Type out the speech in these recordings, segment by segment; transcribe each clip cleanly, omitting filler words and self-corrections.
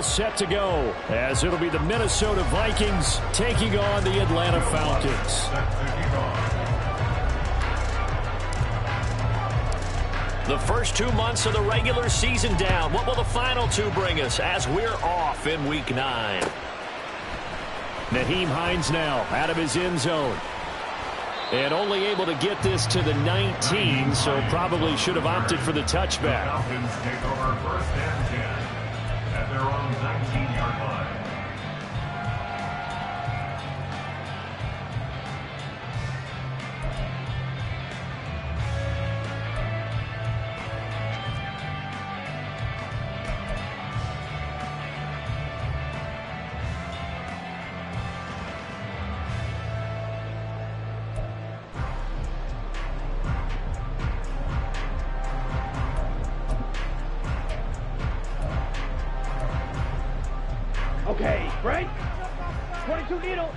all set to go, as it'll be the Minnesota Vikings taking on the Atlanta Falcons. The first 2 months of the regular season down. What will the final two bring us as we're off in Week 9? Naheem Hines now out of his end zone. And only able to get this to the 19, so probably should have opted for the touchback. Falcons take over first and 10 at their own 19-yard line. Okay, break. 22 needles.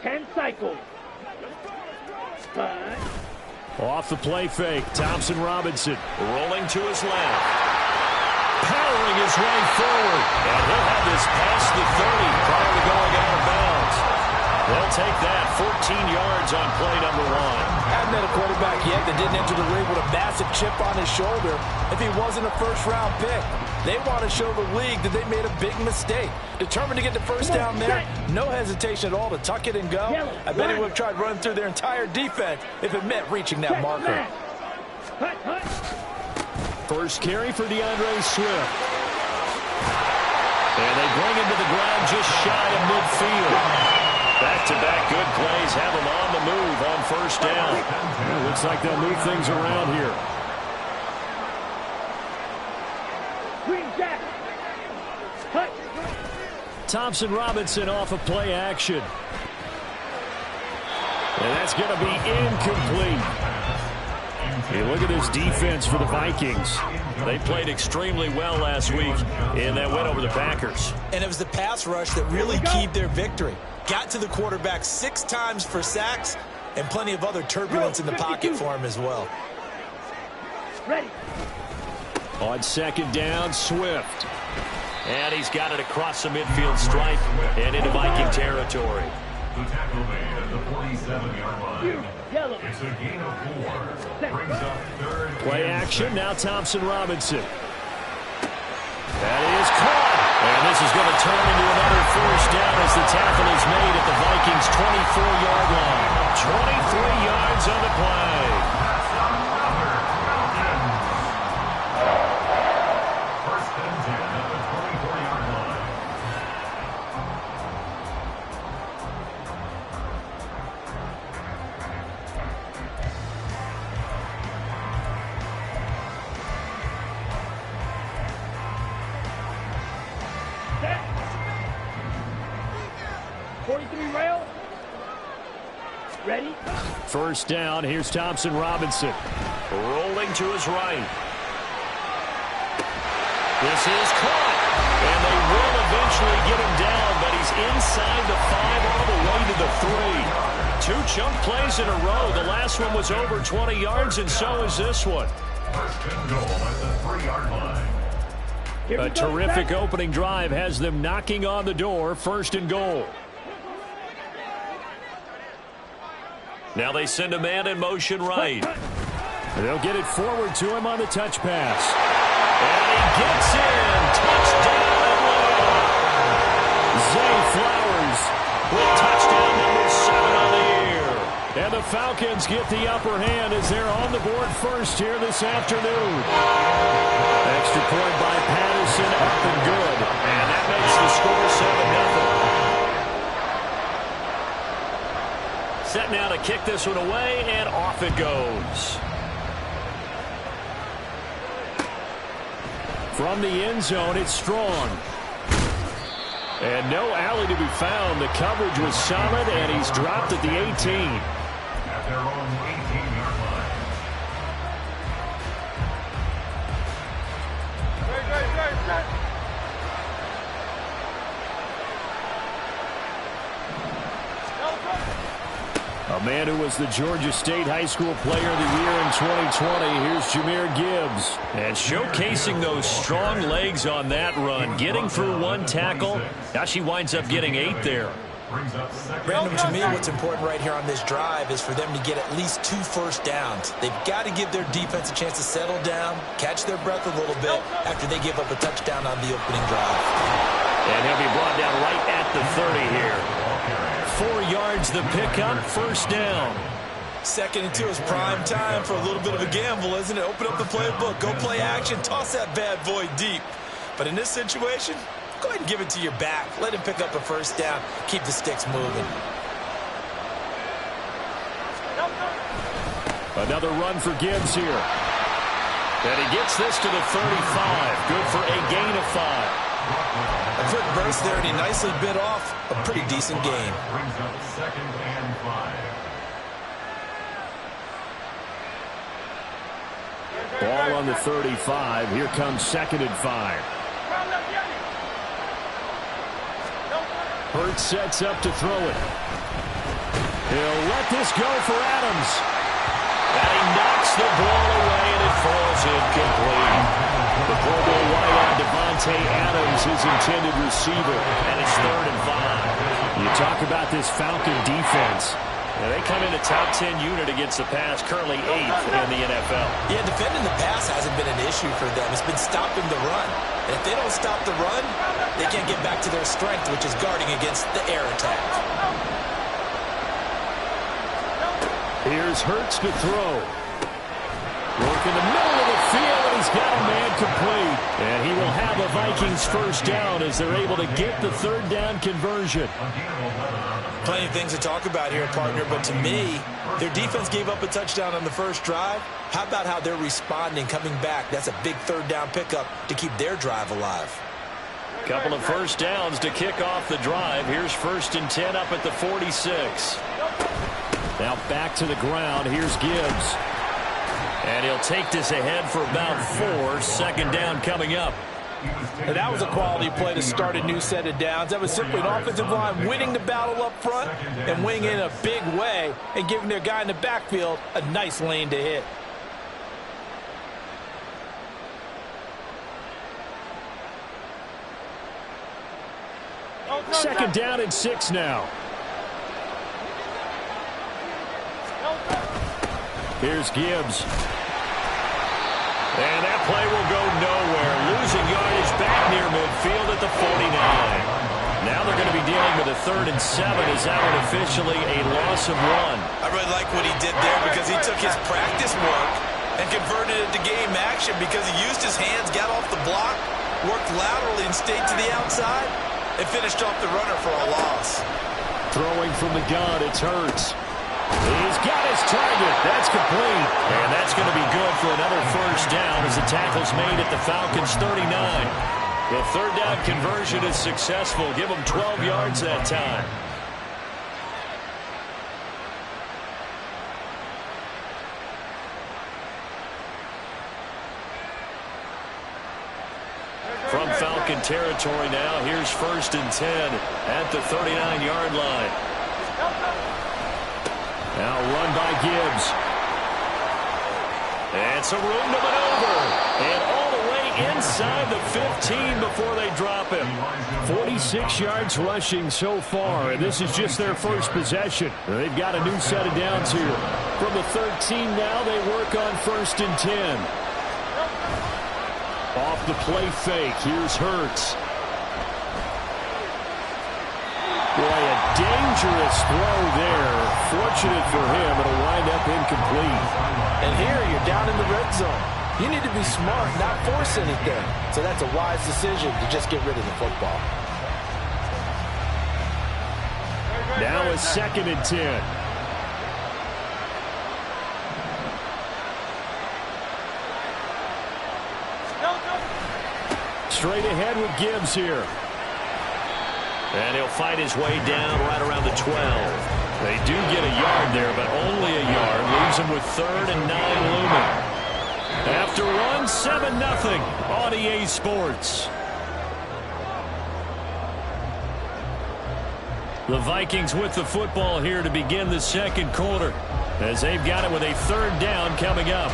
10 cycles. But off the play fake, Thompson Robinson rolling to his left. Powering his way forward. And he'll have this past the 30 prior to going out of bounds. They'll take that 14 yards on play number 1. Haven't had a quarterback yet that didn't enter the league with a massive chip on his shoulder if he wasn't a first-round pick. They want to show the league that they made a big mistake. Determined to get the first down there, no hesitation at all to tuck it and go. I bet he would have tried running through their entire defense if it meant reaching that marker. First carry for DeAndre Swift. And they bring him to the ground just shy of midfield. Back-to-back good plays have him on the move on first down. It looks like they'll move things around here. Thompson Robinson off of play action. And that's going to be incomplete. Hey, look at this defense for the Vikings. They played extremely well last week in that win over the Packers. And it was the pass rush that really keyed their victory. Got to the quarterback 6 times for sacks and plenty of other turbulence in the pocket for him as well. Ready. On second down, Swift. And he's got it across the midfield stripe and into Viking territory. The tackle made at the 47-yard line. It's a gain of 4. Brings up third. Play action, now Thompson Robinson. That is caught. And this is going to turn into another first down as the tackle is made at the Vikings' 24-yard line. 23 yards on the play. First and 10 at the 24-yard line. Set. 43 rail. Ready. First down, here's Thompson Robinson. Rolling to his right. This is caught. And they will eventually get him down, but he's inside the 5 all the way to the 3. 2 chunk plays in a row. The last one was over 20 yards, and so is this one. First and goal at the 3-yard line. A terrific opening drive has them knocking on the door. First and goal. Now they send a man in motion right. They'll get it forward to him on the touch pass. And he gets in. Touchdown, Atlanta. Zay Flowers with touchdown number 7 on the year. And the Falcons get the upper hand as they're on the board first here this afternoon. Extra point by Patterson, up and good. And that makes the score 7-0. Set now to kick this one away, and off it goes. From the end zone, it's Strong. And no alley to be found. The coverage was solid, and he's dropped at the 18. At their own 18-yard line. A man who was the Georgia State High School Player of the Year in 2020. Here's Jahmyr Gibbs. And showcasing those strong legs on that run. Getting through one tackle. Now she winds up getting 8 there. Brandon, to me, what's important right here on this drive is for them to get at least 2 first downs. They've got to give their defense a chance to settle down, catch their breath a little bit after they give up a touchdown on the opening drive. And he'll be brought down right at the 30 here. 4 yards the pickup, first down. 2nd and 2 is prime time for a little bit of a gamble, isn't it? Open up the playbook, go play action, toss that bad boy deep. But in this situation, go ahead and give it to your back. Let him pick up a first down. Keep the sticks moving. Another run for Gibbs here. And he gets this to the 35. Good for a gain of 5. A quick burst there, and he nicely bit off a pretty decent gain. Brings up 2nd and 5. Ball on the 35. Here comes 2nd and 5. Hurts sets up to throw it. He'll let this go for Adams. And he knocks the ball away, and it falls incomplete. The Pro Bowl wideout Devontae Adams, his intended receiver. And it's 3rd and 5. You talk about this Falcon defense. Yeah, they come in a top 10 unit against the pass, currently 8th in the NFL. Yeah, defending the pass hasn't been an issue for them. It's been stopping the run. And if they don't stop the run, they can't get back to their strength, which is guarding against the air attack. Here's Hurts to throw. Work in the middle of the field, and he's got a man complete. And he will have a Vikings first down as they're able to get the 3rd down conversion. Plenty of things to talk about here, partner, but to me, their defense gave up a touchdown on the first drive. How about how they're responding, coming back? That's a big 3rd down pickup to keep their drive alive. Couple of first downs to kick off the drive. Here's 1st and 10 up at the 46. Now back to the ground. Here's Gibbs. And he'll take this ahead for about 4. 2nd down coming up. And that was a quality play to start a new set of downs. That was simply an offensive line winning the battle up front and winning in a big way and giving their guy in the backfield a nice lane to hit. Second down and 6 now. Here's Gibbs. And that play will go nowhere. Losing yardage back near midfield at the 49. Now they're going to be dealing with a 3rd and 7 as that one officially a loss of 1. I really like what he did there because he took his practice work and converted it to game action because he used his hands, got off the block, worked laterally and stayed to the outside, and finished off the runner for a loss. Throwing from the gun, it's Hurts. He's got his target. That's complete. And that's going to be good for another first down as the tackle's made at the Falcons' 39. The 3rd down conversion is successful. Give them 12 yards that time. From Falcon territory now, here's 1st and 10 at the 39-yard line. Now run by Gibbs. And some room to maneuver. And all the way inside the 15 before they drop him. 46 yards rushing so far, and this is just their first possession. They've got a new set of downs here. From the 13 now, they work on 1st and 10. Off the play fake, here's Hurts. Boy, a dangerous throw there. Fortunate for him, it'll wind up incomplete. And here you're down in the red zone. You need to be smart, not force anything. So that's a wise decision to just get rid of the football. Now a 2nd and 10. Straight ahead with Gibbs here. And he'll fight his way down right around the 12. They do get a yard there, but only a yard. Leaves him with 3rd and 9 looming. After one, 7-0 on EA Sports. The Vikings with the football here to begin the second quarter, as they've got it with a third down coming up.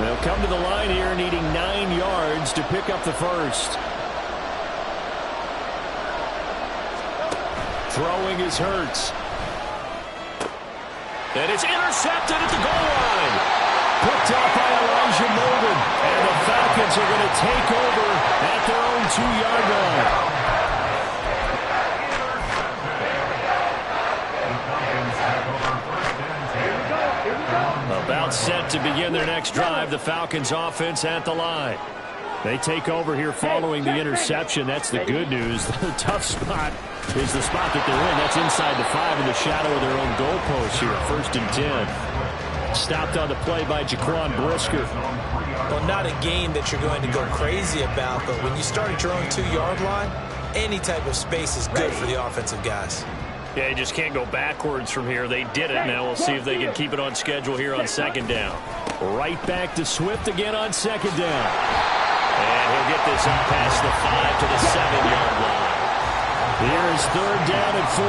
They'll come to the line here needing 9 yards to pick up the first. Throwing is Hurts. And it's intercepted at the goal line. Picked up by Elijah Molden. And the Falcons are going to take over at their own 2-yard line. About set to begin their next drive. The Falcons offense at the line. They take over here following the interception. That's the good news. The tough spot is the spot that they're in. That's inside the 5 in the shadow of their own goalpost here. 1st and 10. Stopped on the play by Jaquan Brisker. Well, not a game that you're going to go crazy about, but when you start at your own 2-yard line, any type of space is good for the offensive guys. Yeah, you just can't go backwards from here. They did it. Now we'll see if they can keep it on schedule here on 2nd down. Right back to Swift again on 2nd down. And he'll get this up past the 5 to the 7-yard line. Here is 3rd down and 4.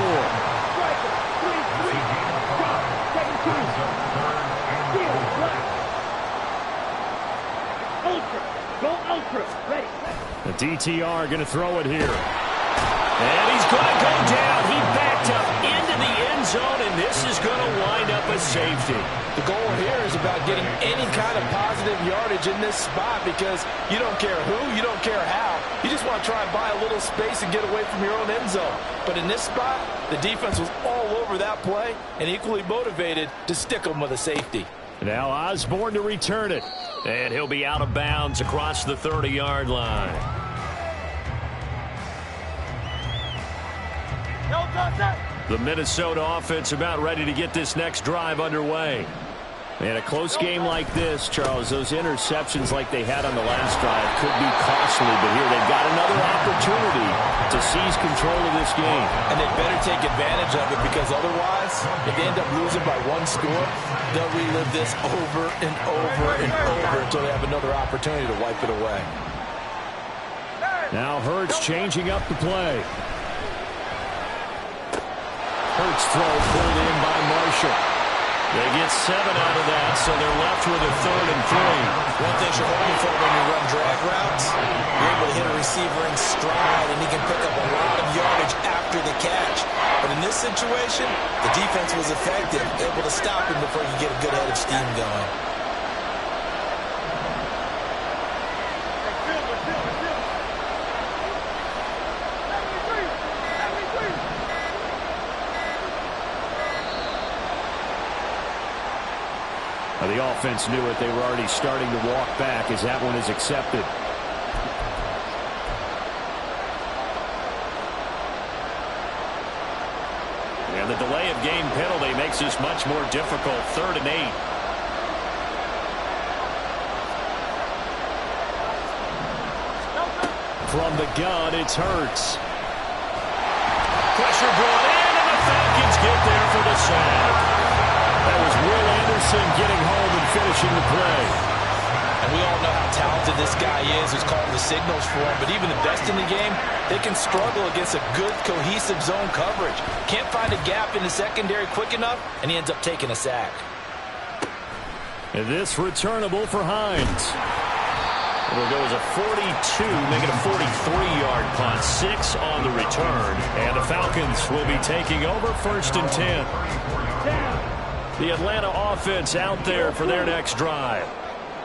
The DTR going to throw it here. And he's going to go down. He backed up into the end zone, and this is going to wind up a safety. The goal here is about getting any kind of positive yardage in this spot because you don't care who, you don't care how. You just want to try and buy a little space and get away from your own end zone. But in this spot, the defense was all over that play and equally motivated to stick them with a safety. Now Osborne to return it. And he'll be out of bounds across the 30-yard line. The Minnesota offense about ready to get this next drive underway. And a close game like this, Charles, those interceptions like they had on the last drive could be costly. But here they've got another opportunity to seize control of this game. And they better take advantage of it because otherwise, if they end up losing by 1 score, they'll relive this over and over and over until they have another opportunity to wipe it away. Now Hurts changing up the play. Hurts throw pulled in by Marshall. They get 7 out of that, so they're left with a 3rd and 3. One thing you're hoping for when you run drag routes, you're able to hit a receiver in stride, and he can pick up a lot of yardage after the catch. But in this situation, the defense was effective, able to stop him before you get a good head of steam going. The offense knew it. They were already starting to walk back as that one is accepted. And the delay of game penalty makes this much more difficult. 3rd and 8. From the gun, it's Hurts. Pressure brought in, and the Falcons get there for the sack. That was Will Anderson getting home and finishing the play. And we all know how talented this guy is who's calling the signals for him. But even the best in the game, they can struggle against a good, cohesive zone coverage. Can't find a gap in the secondary quick enough, and he ends up taking a sack. And this returnable for Hines. It'll go as a 42, make it a 43-yard punt. 6 on the return. And the Falcons will be taking over 1st and 10. The Atlanta offense out there for their next drive.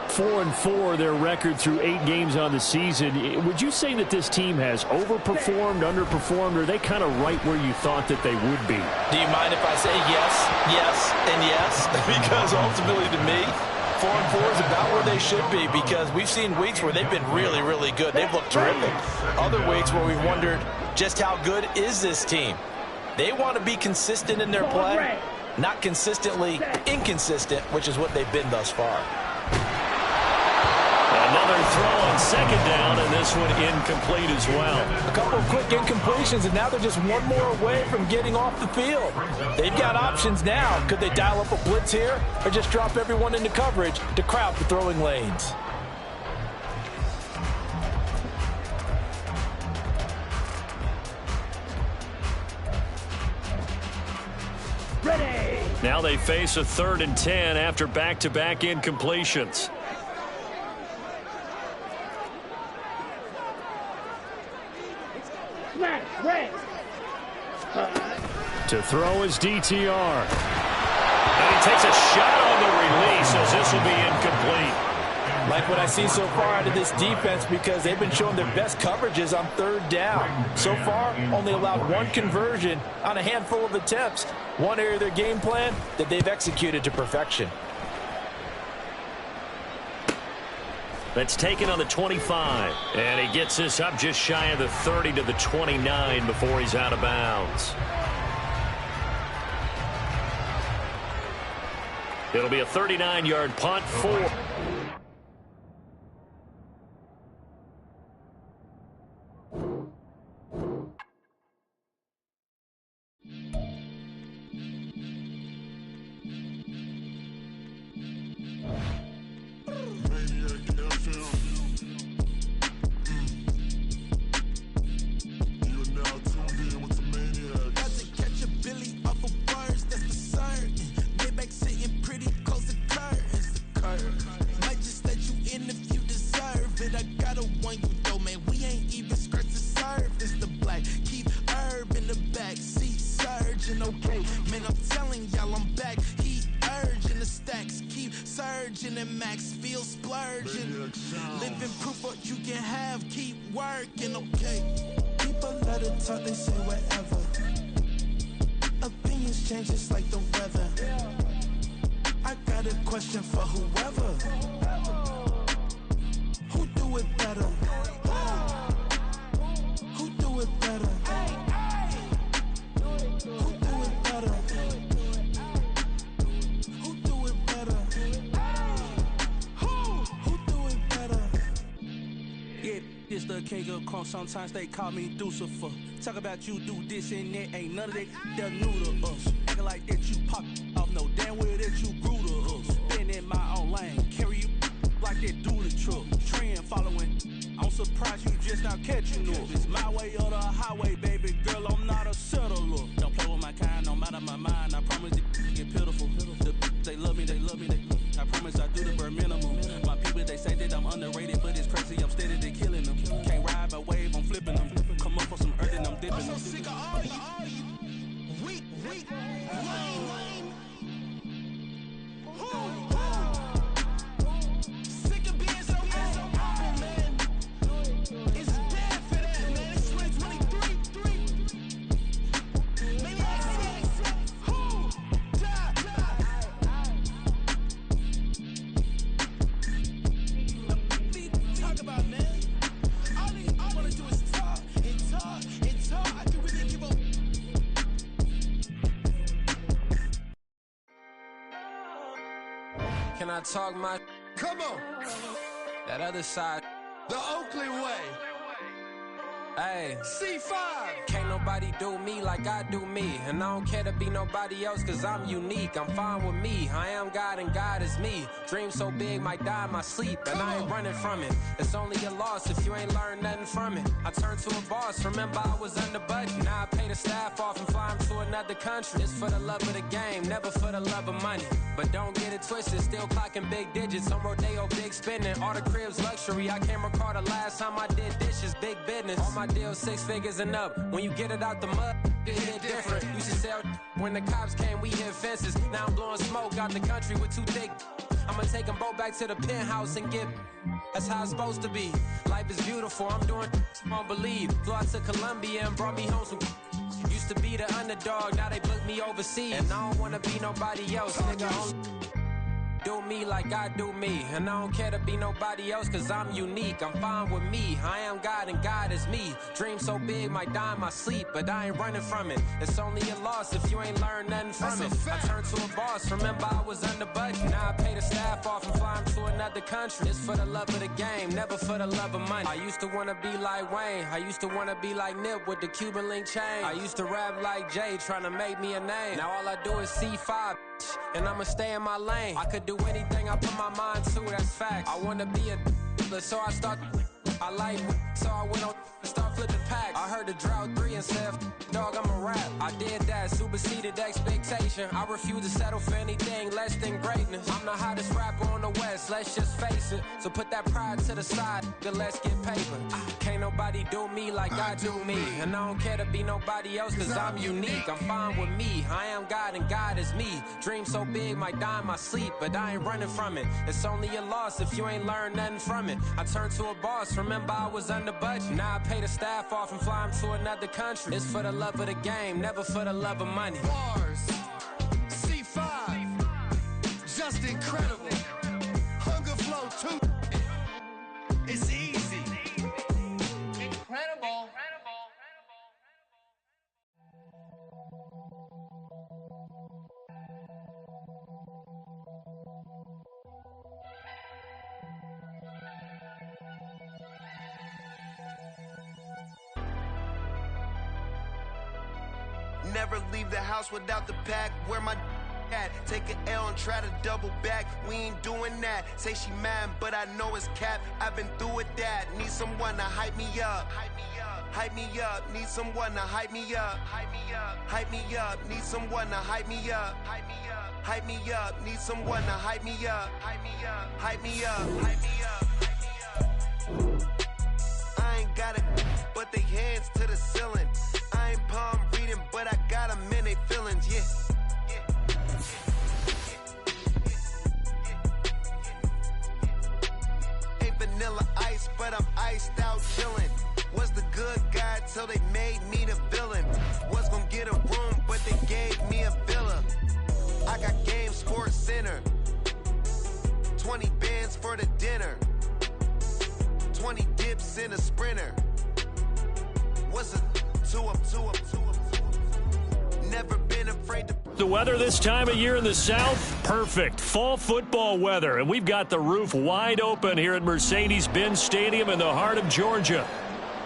4-4 their record through 8 games on the season. Would you say that this team has overperformed, underperformed, or are they kind of right where you thought that they would be? Do you mind if I say yes, yes, and yes? Because ultimately to me, 4-4 is about where they should be because we've seen weeks where they've been really, really good. They've looked terrific. Other weeks where we've wondered just how good is this team. They want to be consistent in their play. Not consistently inconsistent, which is what they've been thus far. Another they're throwing second down, and this one incomplete as well. A couple of quick incompletions, and now they're just one more away from getting off the field. They've got options now. Could they dial up a blitz here or just drop everyone into coverage to crowd the throwing lanes? Ready. Now they face a 3rd and 10 after back-to-back incompletions. Smash. Red. To throw is DTR. And he takes a shot on the release as this will be incomplete. Like what I see so far out of this defense because they've been showing their best coverages on 3rd down. So far, only allowed 1 conversion on a handful of attempts. One area of their game plan that they've executed to perfection. That's taken on the 25. And he gets this up just shy of the 30 to the 29 before he's out of bounds. It'll be a 39-yard punt for... Sometimes they call me Lucifer. Talk about you do this and that. Ain't none of that they're new to us. Acting like that you pop off. No damn well that you grew to us. Been in my own lane. Carry you like that do the truck. Trend following. I'm surprised you just not catching up. It's my way or the highway, baby girl. I'm not a settler. Don't play with my kind, no matter my mind. I promise it get pitiful. They love me, they love me, they love me. I promise I do the bare minimum. My people, they say that I'm underrated, but it's crazy. I'm steady, they killing them. Can't ride my wave, I'm flipping them. Come up for some earth and I'm dipping them. I'm so sick of all you weak, lame. Sick of being so open, man. It's dead for that, man. It's 2023. Maybe I see. Who? Talk about, man. All I want to do is talk and talk and talk. I can really give a... Can I talk my... Come on. That other side. The Oakland way. Hey. C5. Can't nobody do me like I do me. And I don't care to be nobody else cause I'm unique. I'm fine with me. I am God and God is me. Dream so big might die in my sleep. And I ain't running from it. It's only a loss if you ain't learned nothing from it. I turned to a boss. Remember I was under budget. Now I pay the staff off and fly them to another country. It's for the love of the game, never for the love of money. But don't get it twisted. Still clocking big digits. On Rodeo, big spending. All the cribs luxury. I can't recall the last time I did dishes. Big business. All my deals 6 figures and up. When you get it out the mud, it hit different. Used to sell when the cops came, we hit fences. Now I'm blowing smoke out the country with 2 thick. I'ma take them both back to the penthouse and get. That's how it's supposed to be. Life is beautiful. I'm doing won't believe. Flew out to Colombia and brought me home some. Used to be the underdog, now they booked me overseas. And I don't wanna be nobody else, nigga. do me like I do me. And I don't care to be nobody else, cause I'm unique. I'm fine with me. I am God and God is me. Dream so big, might die in my sleep, but I ain't running from it. It's only a loss if you ain't learned nothing from it. I turned to a boss, remember I was under budget. Now I pay the staff off and fly 'em to another country. It's for the love of the game, never for the love of money. I used to wanna be like Wayne. I used to wanna be like Nip with the Cuban link chain. I used to rap like Jay, trying to make me a name. Now all I do is C5, and I'ma stay in my lane. I could do anything I put my mind to, that's facts. I wanna be a so I start. I like so I went on and start flipping packs. I heard the drought 3 and said, dog, I'm a rap. I did that, superseded expectation. I refuse to settle for anything less than greatness. I'm the hottest rapper on the West, let's just face it. So put that pride to the side, then let's get paper. Can't nobody do me like I do me. And I don't care to be nobody else, cause I'm unique. I'm fine with me. I am God and God is me. Dream so big, might die in my sleep, but I ain't running from it. It's only a loss if you ain't learned nothing from it. I turned to a boss, remember I was under budget. Now I pay the staff off and fly 'em to another country. It's for the love of the game, never for the love of money. Bars, C5, just incredible. Hunger flow too. It's easy. Incredible. Never leave the house without the pack. Where my at? Take an L and try to double back. We ain't doing that. Say she mad, but I know it's cap. I've been through with that. Need someone to hype me up. Hype me up. Hype me up. Need someone to hype me up. Hype me up. Hype me up. Need someone to hype me up. Hype me up. Hype me up. Need someone to hype me up. Hype me up. Hype me up. Hype me up. Hype me up. I ain't got it, but they hands to the ceiling. I ain't palm reading, but I got them in they feelings, yeah. Ain't vanilla ice, but I'm iced out chillin'. Was the good guy till they made me the villain. Was gonna get a room, but they gave me a villa. I got game, Sports Center. 20 bands for the dinner. 20 dips in a sprinter. What's a never been afraid to. The weather this time of year in the South, perfect. Fall football weather, and we've got the roof wide open here at Mercedes-Benz Stadium in the heart of Georgia.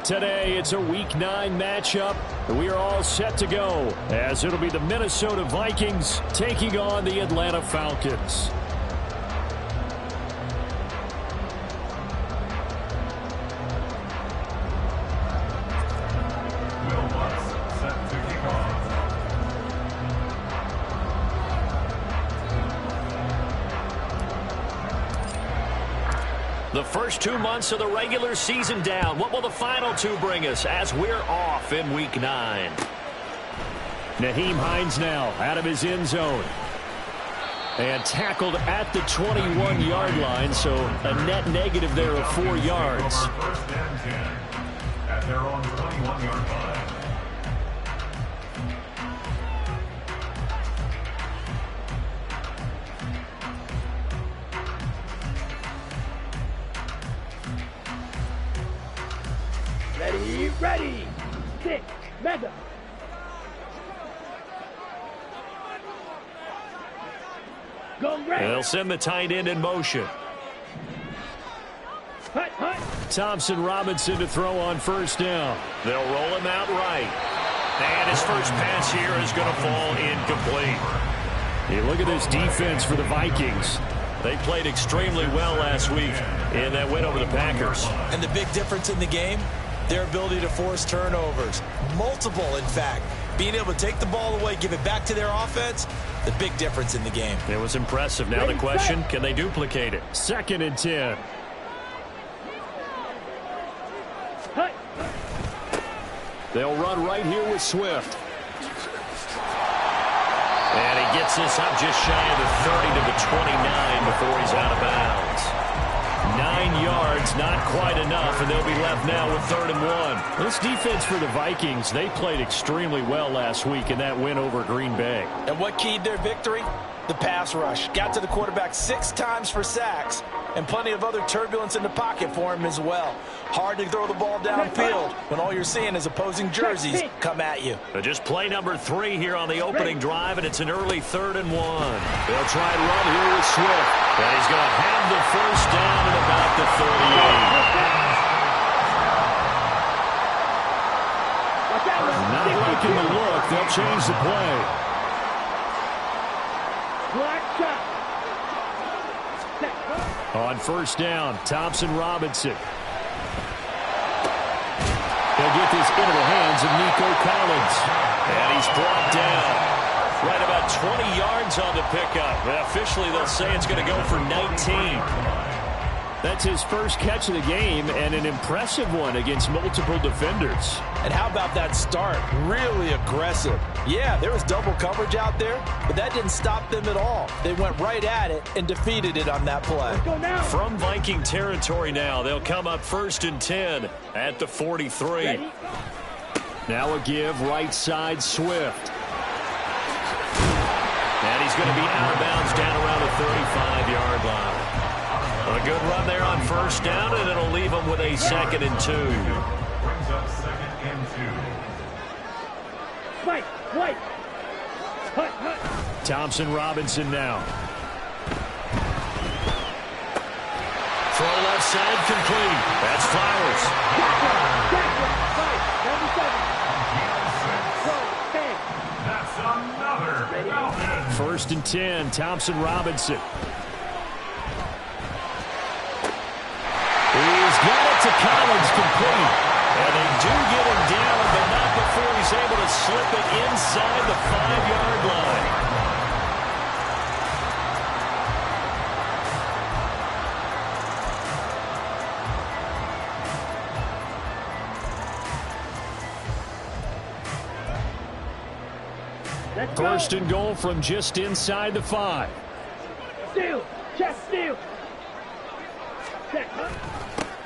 Today, it's a Week 9 matchup. We are all set to go, as it'll be the Minnesota Vikings taking on the Atlanta Falcons. The first 2 months of the regular season down. What will the final 2 bring us as we're off in Week 9? Nyheim Hines now out of his end zone. And tackled at the 21-yard line, so a net negative there of 4 yards. First and 10 at their own 21-yard line. Ready, 6, mega. Go ready. They'll send the tight end in motion. Hut, hut. Thompson Robinson to throw on first down. They'll roll him out right. And his first pass here is going to fall incomplete. You look at this defense for the Vikings. They played extremely well last week in that win over the Packers. And the big difference in the game, their ability to force turnovers. Multiple, in fact. Being able to take the ball away, give it back to their offense, the big difference in the game. It was impressive. Now the question, can they duplicate it? 2nd and 10. They'll run right here with Swift. And he gets this up just shy of the 30 to the 29 before he's out of bounds. 9 9 yards, not quite enough, and they'll be left now with 3rd and 1. This defense for the Vikings, they played extremely well last week in that win over Green Bay. And what keyed their victory? The pass rush. Got to the quarterback 6 times for sacks, and plenty of other turbulence in the pocket for him as well. Hard to throw the ball downfield when all you're seeing is opposing jerseys come at you. But just play number 3 here on the opening drive, and it's an early 3rd and 1. They'll try and run here with Swift. And he's going to have the first down at about the 38. Not liking the look. They'll change the play. On first down, Thompson-Robinson. He'll get this into the hands of Nico Collins. And he's brought down right about 20 yards on the pickup. And officially, they'll say it's going to go for 19. That's his first catch of the game, and an impressive one against multiple defenders. And how about that start? Really aggressive. Yeah, there was double coverage out there, but that didn't stop them at all. They went right at it and defeated it on that play. From Viking territory now, they'll come up 1st and 10 at the 43. Ready? Now a give, right side, Swift. And he's going to be out of bounds down around the 35-yard line. A good run there on first down, and it'll leave him with a 2nd and 2. Brings up 2nd and 2. White. Thompson-Robinson now. Throw left side, complete. That's Flowers. That's another Falcon. 1st and 10, Thompson-Robinson. He's got it to Collins, complete. And they do get him down, but not before he's able to slip it inside the 5-yard line. Let's go. 1st and goal from just inside the 5. Steal. Check steal. Check.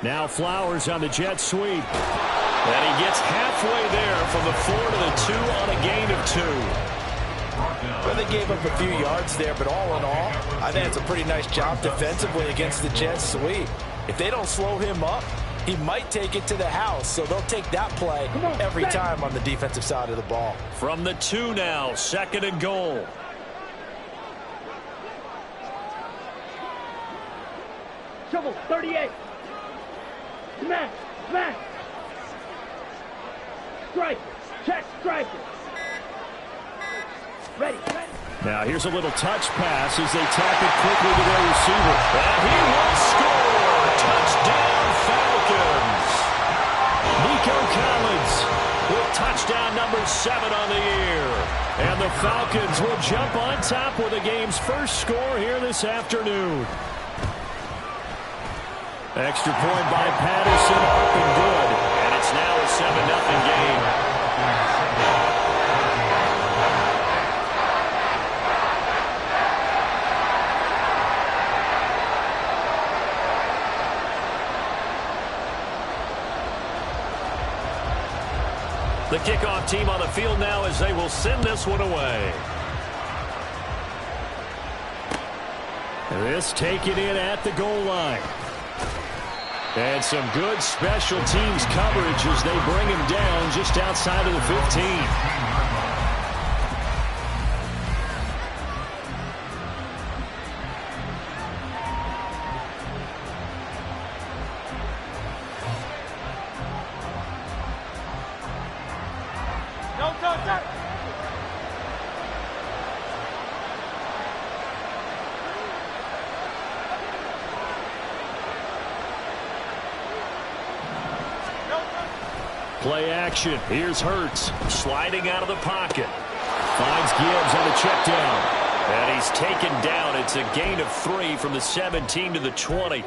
Now Flowers on the jet sweep. And he gets halfway there from the 4 to the 2 on a gain of 2. Well, they gave up a few yards there, but all in all, I think it's a pretty nice job defensively against the jet sweep. If they don't slow him up, he might take it to the house, so they'll take that play every time on the defensive side of the ball. From the 2 now, 2nd and goal. Trouble. 38. Smash. Strike. Check. Strike. Ready. Now here's a little touch pass as they tap it quickly to their receiver. And he will score! Touchdown Falcons! Nico Collins with touchdown number 7 on the year. And the Falcons will jump on top with the game's first score here this afternoon. Extra point by Patterson, up and good. And it's now a 7-0 game. The kickoff team on the field now as they will send this one away. This taken in at the goal line. And some good special teams coverage as they bring him down just outside of the 15. Play action. Here's Hurts sliding out of the pocket. Finds Gibbs on the check down. And he's taken down. It's a gain of 3 from the 17 to the 20.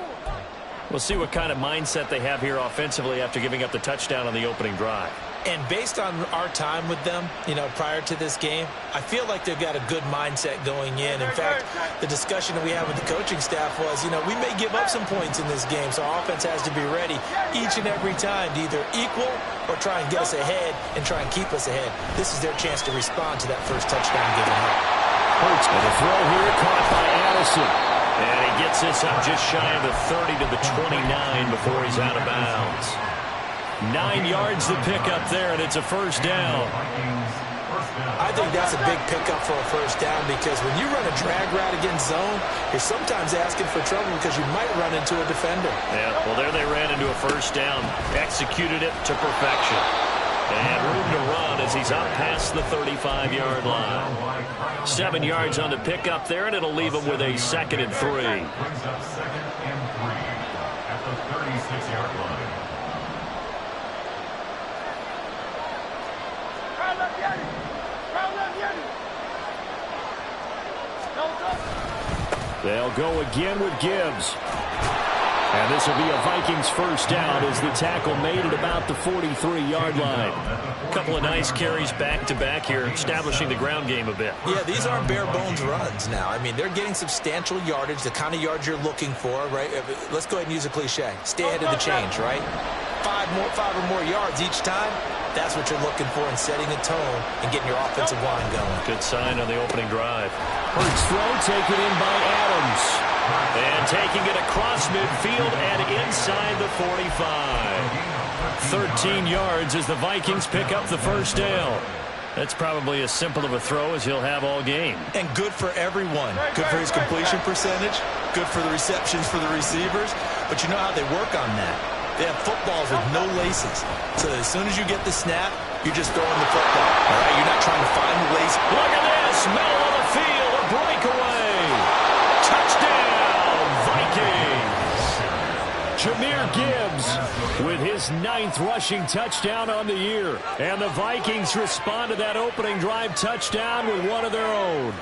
We'll see what kind of mindset they have here offensively after giving up the touchdown on the opening drive. And based on our time with them, prior to this game, I feel like they've got a good mindset going in. In fact, the discussion that we had with the coaching staff was, we may give up some points in this game, so our offense has to be ready each and every time to either equal or try and get us ahead and try and keep us ahead. This is their chance to respond to that first touchdown given up. Hurts with a throw here, caught by Addison. And he gets this up just shy of the 30 to the 29 before he's out of bounds. 9 yards to pick up there, and it's a first down. I think that's a big pickup for a first down because when you run a drag route against zone, you're sometimes asking for trouble because you might run into a defender. Yeah, well, there they ran into a first down, executed it to perfection. And room to run as he's up past the 35-yard line. 7 yards on the pickup there, and it'll leave him with a 2nd and 3. Brings up 2nd and 3 at the 36-yard line. They'll go again with Gibbs. And this will be a Vikings first down as the tackle made at about the 43-yard line. A couple of nice carries back-to-back here, establishing the ground game a bit. Yeah, these aren't bare-bones runs now. I mean, they're getting substantial yardage, the kind of yards you're looking for, right? Let's go ahead and use a cliche. Stay ahead of the change, right? Five or more yards each time. That's what you're looking for in setting a tone and getting your offensive line going. Good sign on the opening drive. Hurts throw taken in by Adams. And taking it across midfield and inside the 45. 13 yards as the Vikings pick up the first down. That's probably as simple of a throw as he'll have all game. And good for everyone. Good for his completion percentage. Good for the receptions for the receivers. But you know how they work on that. They have footballs with no laces. So as soon as you get the snap, you're just throwing the football. All right? You're not trying to find the lace. Look at this. Middle of the field. A breakaway. Touchdown, Vikings. Jahmyr Gibbs with his 9th rushing touchdown on the year. And the Vikings respond to that opening drive touchdown with one of their own.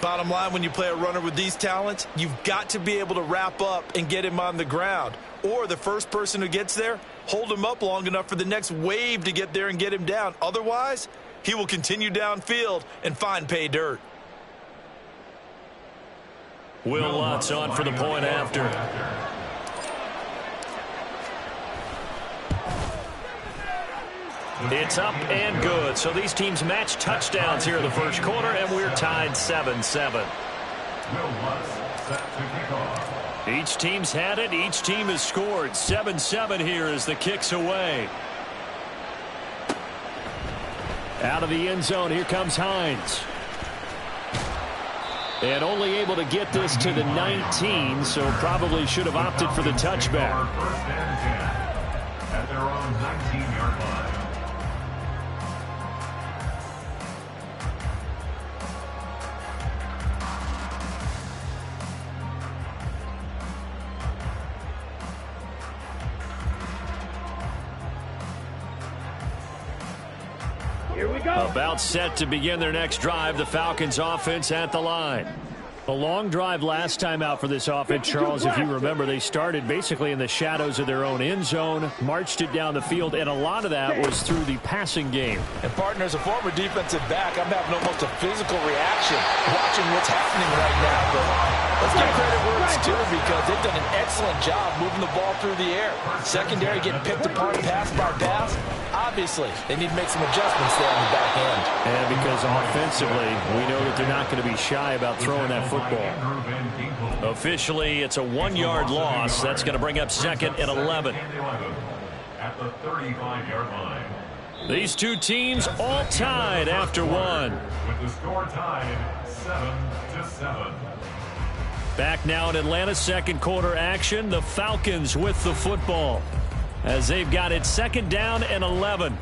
Bottom line, when you play a runner with these talents, you've got to be able to wrap up and get him on the ground. Or the first person who gets there, hold him up long enough for the next wave to get there and get him down. Otherwise, he will continue downfield and find pay dirt. Will Lutz on for the point after. It's up and good. So these teams match touchdowns here in the first quarter, and we're tied 7-7. Each team's had it. Each team has scored. 7-7 here as the kick's away. Out of the end zone, here comes Hines. And only able to get this to the 19, so probably should have opted for the touchback. First and 10 at their own 19-yard line. Here we go. About set to begin their next drive. The Falcons offense at the line. A long drive last time out for this offense, Charles. If you remember, they started basically in the shadows of their own end zone, marched it down the field, and a lot of that was through the passing game. And, partner, as a former defensive back, I'm having almost a physical reaction watching what's happening right now. But let's give credit where it's due because they've done an excellent job moving the ball through the air. Secondary getting picked apart pass by pass. Obviously, they need to make some adjustments there on the back end. And because offensively, we know that they're not going to be shy about throwing that football. Officially, it's a 1-yard loss. That's going to bring up 2nd and 11. At the 35-yard line. These two teams all tied after one. With the score tied 7-7. Back now in Atlanta, second quarter action. The Falcons with the football as they've got it 2nd down and 11.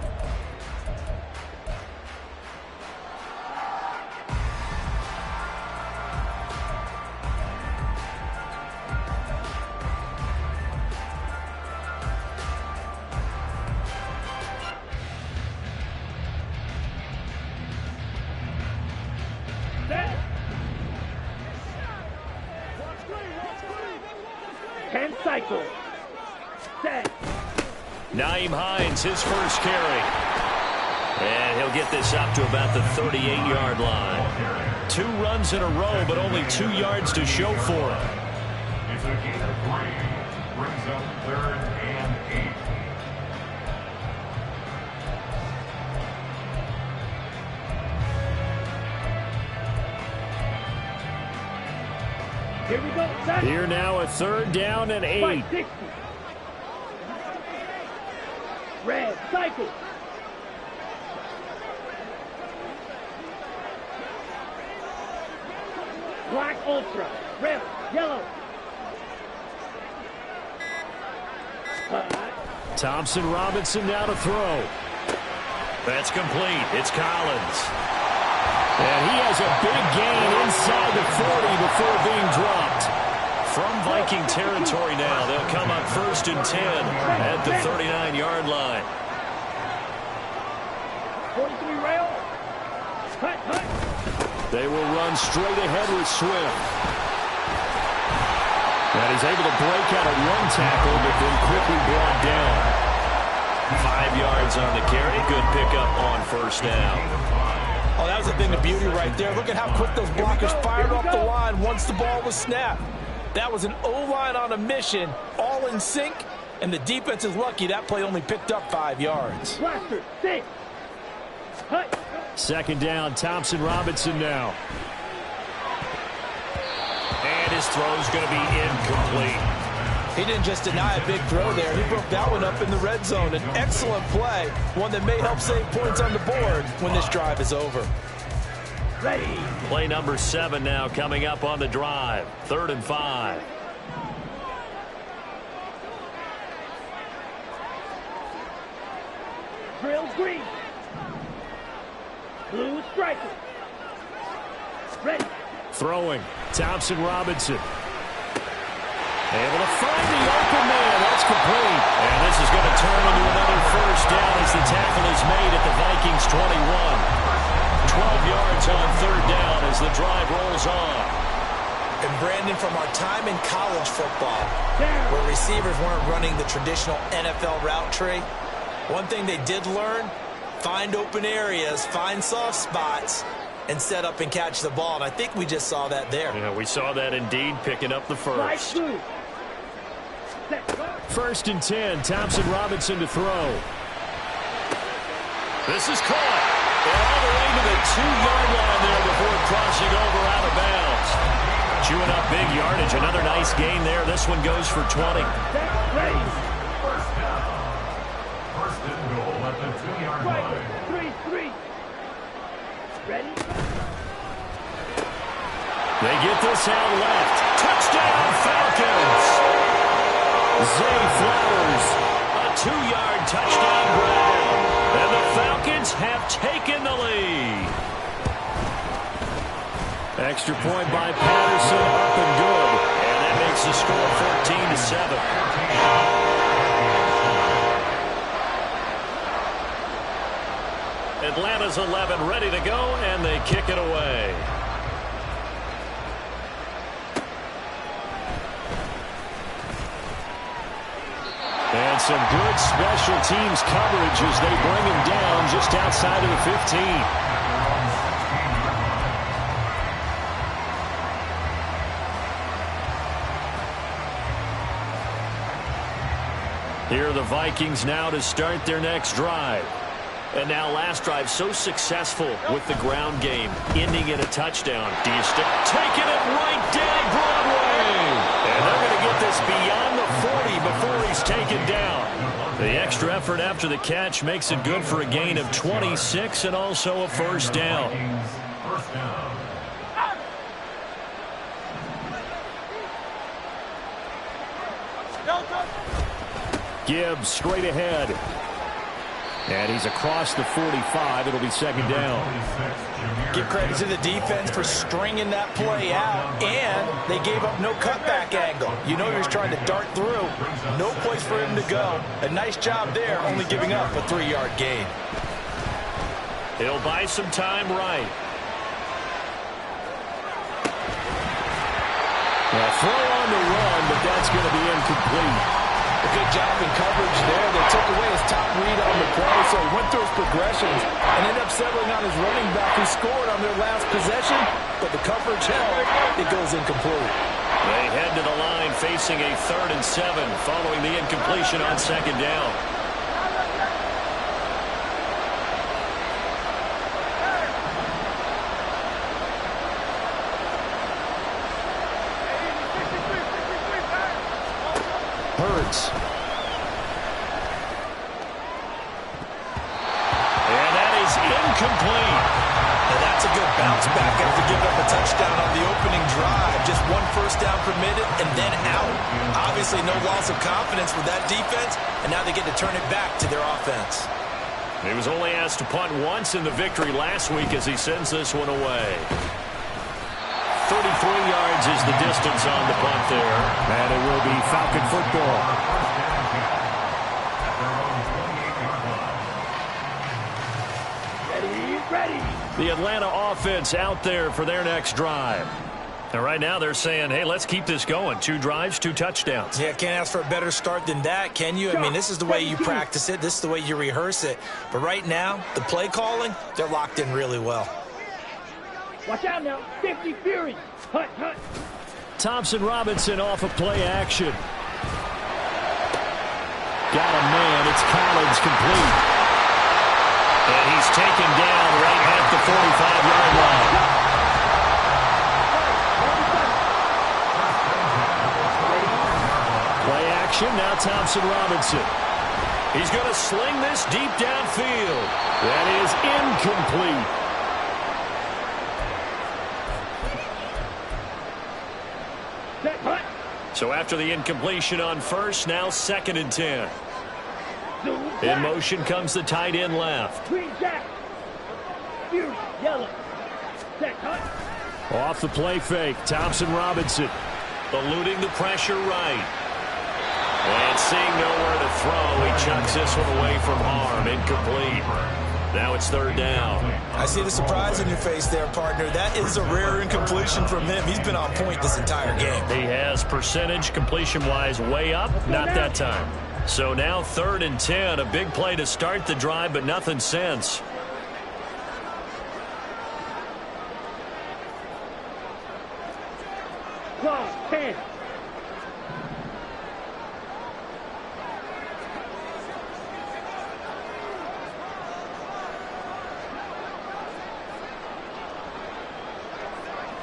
Cycle. Set. Nyheim Hines, his first carry. And he'll get this up to about the 38-yard line. 2 runs in a row, but only 2 yards to show for him. It's a gain of 3. Brings up 3rd and 8. Here we go. Set. Here now, a 3rd down and 8. 60. Red, cycle. Black, ultra. Red, yellow. Thompson Robinson now to throw. That's complete. It's Collins. And he has a big gain inside the 40 before being dropped. From Viking territory now, they'll come up 1st and 10 at the 39-yard line. 43 rail. Hut, hut. They will run straight ahead with Swift. And he's able to break out a 1 tackle, but then quickly brought down. 5 yards on the carry. Good pickup on 1st down. Oh, that was a thing of beauty right there. Look at how quick those blockers fired off the line once the ball was snapped. That was an O-line on a mission, all in sync, and the defense is lucky that play only picked up 5 yards. Blaster, 6. Hut. 2nd down, Thompson Robinson now. And his throw's going to be incomplete. He didn't just deny a big throw there. He broke that one up in the red zone. An excellent play, one that may help save points on the board when this drive is over. Ready. Play number 7 now coming up on the drive. 3rd and 5. Drill green. Blue striker. Ready. Throwing. Thompson Robinson. Able to find the open man. That's complete. And this is going to turn into another 1st down as the tackle is made at the Vikings 21. 12 yards on 3rd down as the drive rolls on. And Brandon, from our time in college football, where receivers weren't running the traditional NFL route tree, one thing they did learn, find open areas, find soft spots, and set up and catch the ball. And I think we just saw that there. Yeah, we saw that indeed, picking up the 1st. 1st and 10, Thompson Robinson to throw. This is caught. All the way to the 2-yard line there before crossing over out of bounds. Chewing up big yardage. Another nice gain there. This one goes for 20. Ready. 1st down. 1st and goal at the 2-yard line. 3-3. Ready. They get this out left. Touchdown, Falcons. Zay Flowers, a 2-yard touchdown grab. And the Falcons have taken the lead. Extra point by Patterson, up and good. And that makes the score 14-7. Atlanta's 11 ready to go, and they kick it away. And some good special teams coverage as they bring him down just outside of the 15. Here are the Vikings now to start their next drive. And now last drive so successful with the ground game, ending in a touchdown. Do you stick? Taking it right down Broadway. And they're going to get this beyond the 40 before he's taken down. The extra effort after the catch makes it good for a gain of 26 and also a 1st down. First down. Gibbs straight ahead. And he's across the 45. It'll be 2nd down. Give credit to the defense for stringing that play out, and they gave up no cutback angle. You know he was trying to dart through. No place for him to go. A nice job there, only giving up a 3-yard gain. He'll buy some time right. Now throw on the run, but that's going to be incomplete. A good job in coverage there. They took away so. He went through his progressions and ended up settling on his running back who scored on their last possession, but the coverage held. It goes incomplete. They head to the line facing a 3rd and 7 following the incompletion on 2nd down. Hurts. And that is incomplete. And that's a good bounce back after giving up a touchdown on the opening drive. Just 1 first down permitted and then out. Obviously no loss of confidence with that defense, and now they get to turn it back to their offense. He was only asked to punt once in the victory last week as he sends this one away. 33 yards is the distance on the punt there. And it will be Falcon football. Ready. The Atlanta offense out there for their next drive. And right now they're saying, hey, let's keep this going. 2 drives, 2 touchdowns. Yeah, can't ask for a better start than that, can you? I mean, this is the way you practice it. This is the way you rehearse it. But right now, the play calling, they're locked in really well. Watch out now. 50 Fury. Hut. Thompson Robinson off of play action. Got a man. It's Collins complete. And he's taken down right at the 45-yard line. Play action. Now Thompson Robinson. He's going to sling this deep downfield. That is incomplete. So after the incompletion on first, now 2nd and 10. In motion comes the tight end left. Green jack. Fury, yellow. Set, hut. Off the play fake, Thompson Robinson. Eluding the pressure right. And seeing nowhere to throw, he chucks this one away from harm. Incomplete. Now it's 3rd down. I see the surprise in your face there, partner. That is a rare incompletion from him. He's been on point this entire game. He has percentage completion-wise way up. Not that time. So now 3rd and 10. A big play to start the drive, but nothing since. Claw, 10.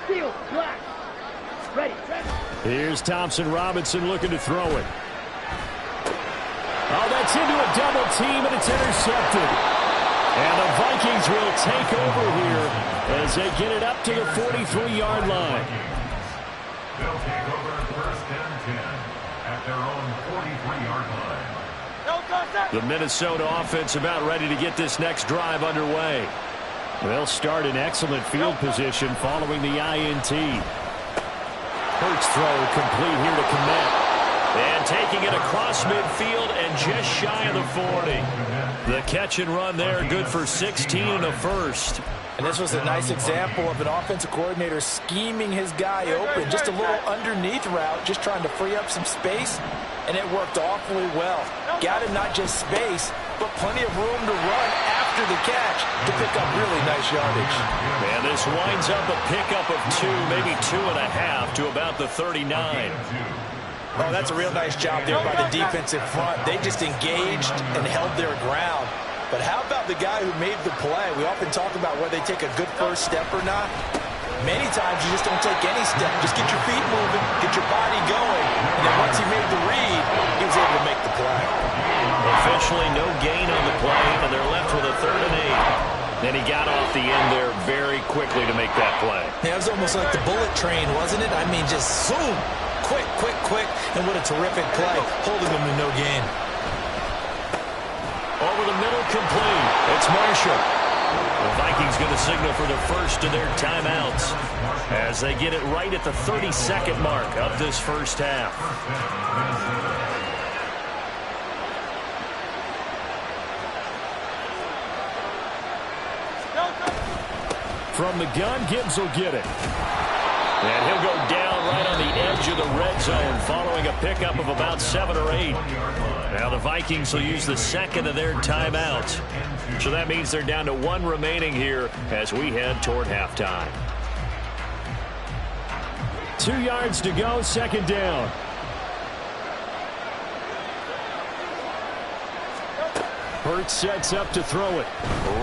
Steel, black. Ready. Here's Thompson Robinson looking to throw it. Oh, that's into a double team, and it's intercepted. And the Vikings will take over here as they get it up to the 43-yard line. They'll take over 1st and 10 at their own 43-yard line. The Minnesota offense about ready to get this next drive underway. They'll start in excellent field position following the INT. Hurts throw complete here to Kmet. And taking it across midfield and just shy of the 40. The catch and run there, good for 16 and a first. And this was a nice example of an offensive coordinator scheming his guy open. Just a little underneath route, just trying to free up some space, and it worked awfully well. Got him not just space, but plenty of room to run after the catch to pick up really nice yardage. And this winds up a pickup of 2, maybe 2.5 to about the 39. Oh, that's a real nice job there by the defensive front. They just engaged and held their ground. But how about the guy who made the play? We often talk about whether they take a good first step or not. Many times you just don't take any step. Just get your feet moving, get your body going. And then once he made the read, he was able to make the play. Officially no gain on the play, and they're left with a 3rd and 8. And he got off the end there very quickly to make that play. Yeah, it was almost like the bullet train, wasn't it? I mean, just zoom. Quick, and what a terrific play, holding them to no gain. Over the middle, complete. It's Marshall. The Vikings going to signal for the first of their timeouts as they get it right at the 30-second mark of this first half. From the gun, Gibbs will get it. And he'll go down right on the edge of the red zone following a pickup of about 7 or 8. Now the Vikings will use the second of their timeouts. So that means they're down to 1 remaining here as we head toward halftime. 2 yards to go, second down. Hurts sets up to throw it.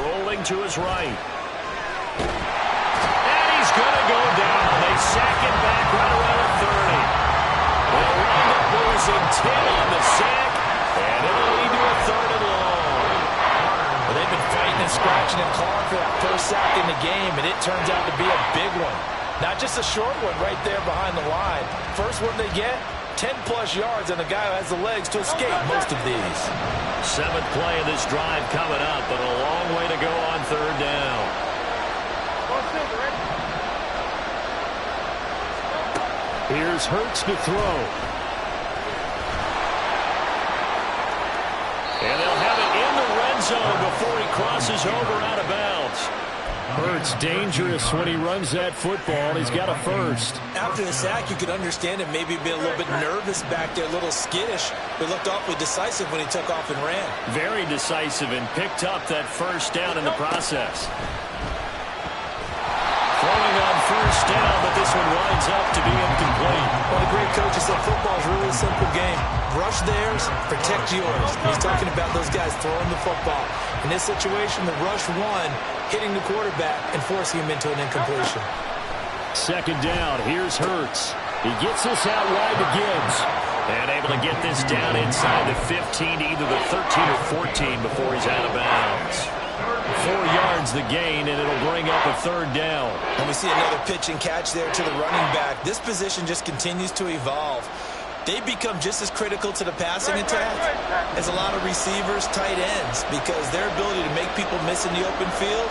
Rolling to his right. And he's going to go down. They sack him back right around the 30. They'll wind up losing 10 on the sack, and it'll lead to a 3rd and long. Well, they've been fighting and scratching and clawing for that first sack in the game, and it turns out to be a big one. Not just a short one right there behind the line. First one they get, 10-plus yards, and the guy who has the legs to escape most of these. 7th play of this drive coming up, but a long way to go on 3rd down. Here's Hurts to throw. And they'll have it in the red zone before he crosses over out of bounds. Hurts dangerous when he runs that football. He's got a first. After the sack, you could understand him maybe being a little bit nervous back there, a little skittish, but looked awfully decisive when he took off and ran. Very decisive and picked up that first down in the process. Throwing on first down, but this one winds up to be incomplete. Well, the great coach said football is really a simple game. Rush theirs, protect yours. He's talking about those guys throwing the football. In this situation, the rush won, hitting the quarterback and forcing him into an incompletion. Second down, here's Hurts. He gets this out wide to Gibbs. And able to get this down inside the 15 to either the 13 or 14 before he's out of bounds. 4 yards the gain, and it'll bring up a 3rd down. And we see another pitch and catch there to the running back. This position just continues to evolve. They become just as critical to the passing attack as a lot of receivers, tight ends, because their ability to make people miss in the open field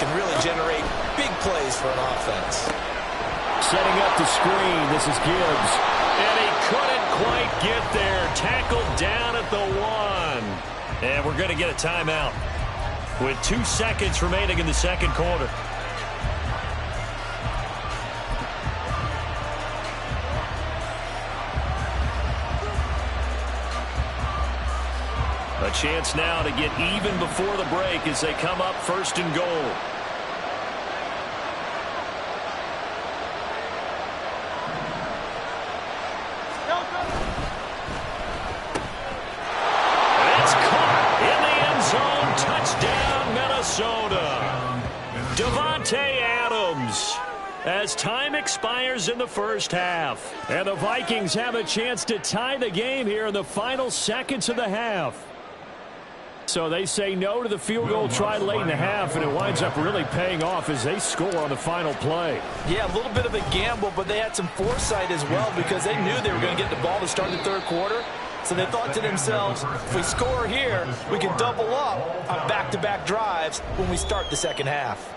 can really generate big plays for an offense. Setting up the screen, this is Gibbs. And he couldn't quite get there. Tackled down at the 1. And we're going to get a timeout with 2 seconds remaining in the second quarter. A chance now to get even before the break as they come up 1st and goal. It's caught in the end zone. Touchdown, Minnesota. Davante Adams. As time expires in the first half. And the Vikings have a chance to tie the game here in the final seconds of the half. So they say no to the field goal try late in the half, and it winds up really paying off as they score on the final play. Yeah, a little bit of a gamble, but they had some foresight as well because they knew they were going to get the ball to start the 3rd quarter. So they thought to themselves, if we score here, we can double up on back-to-back drives when we start the second half.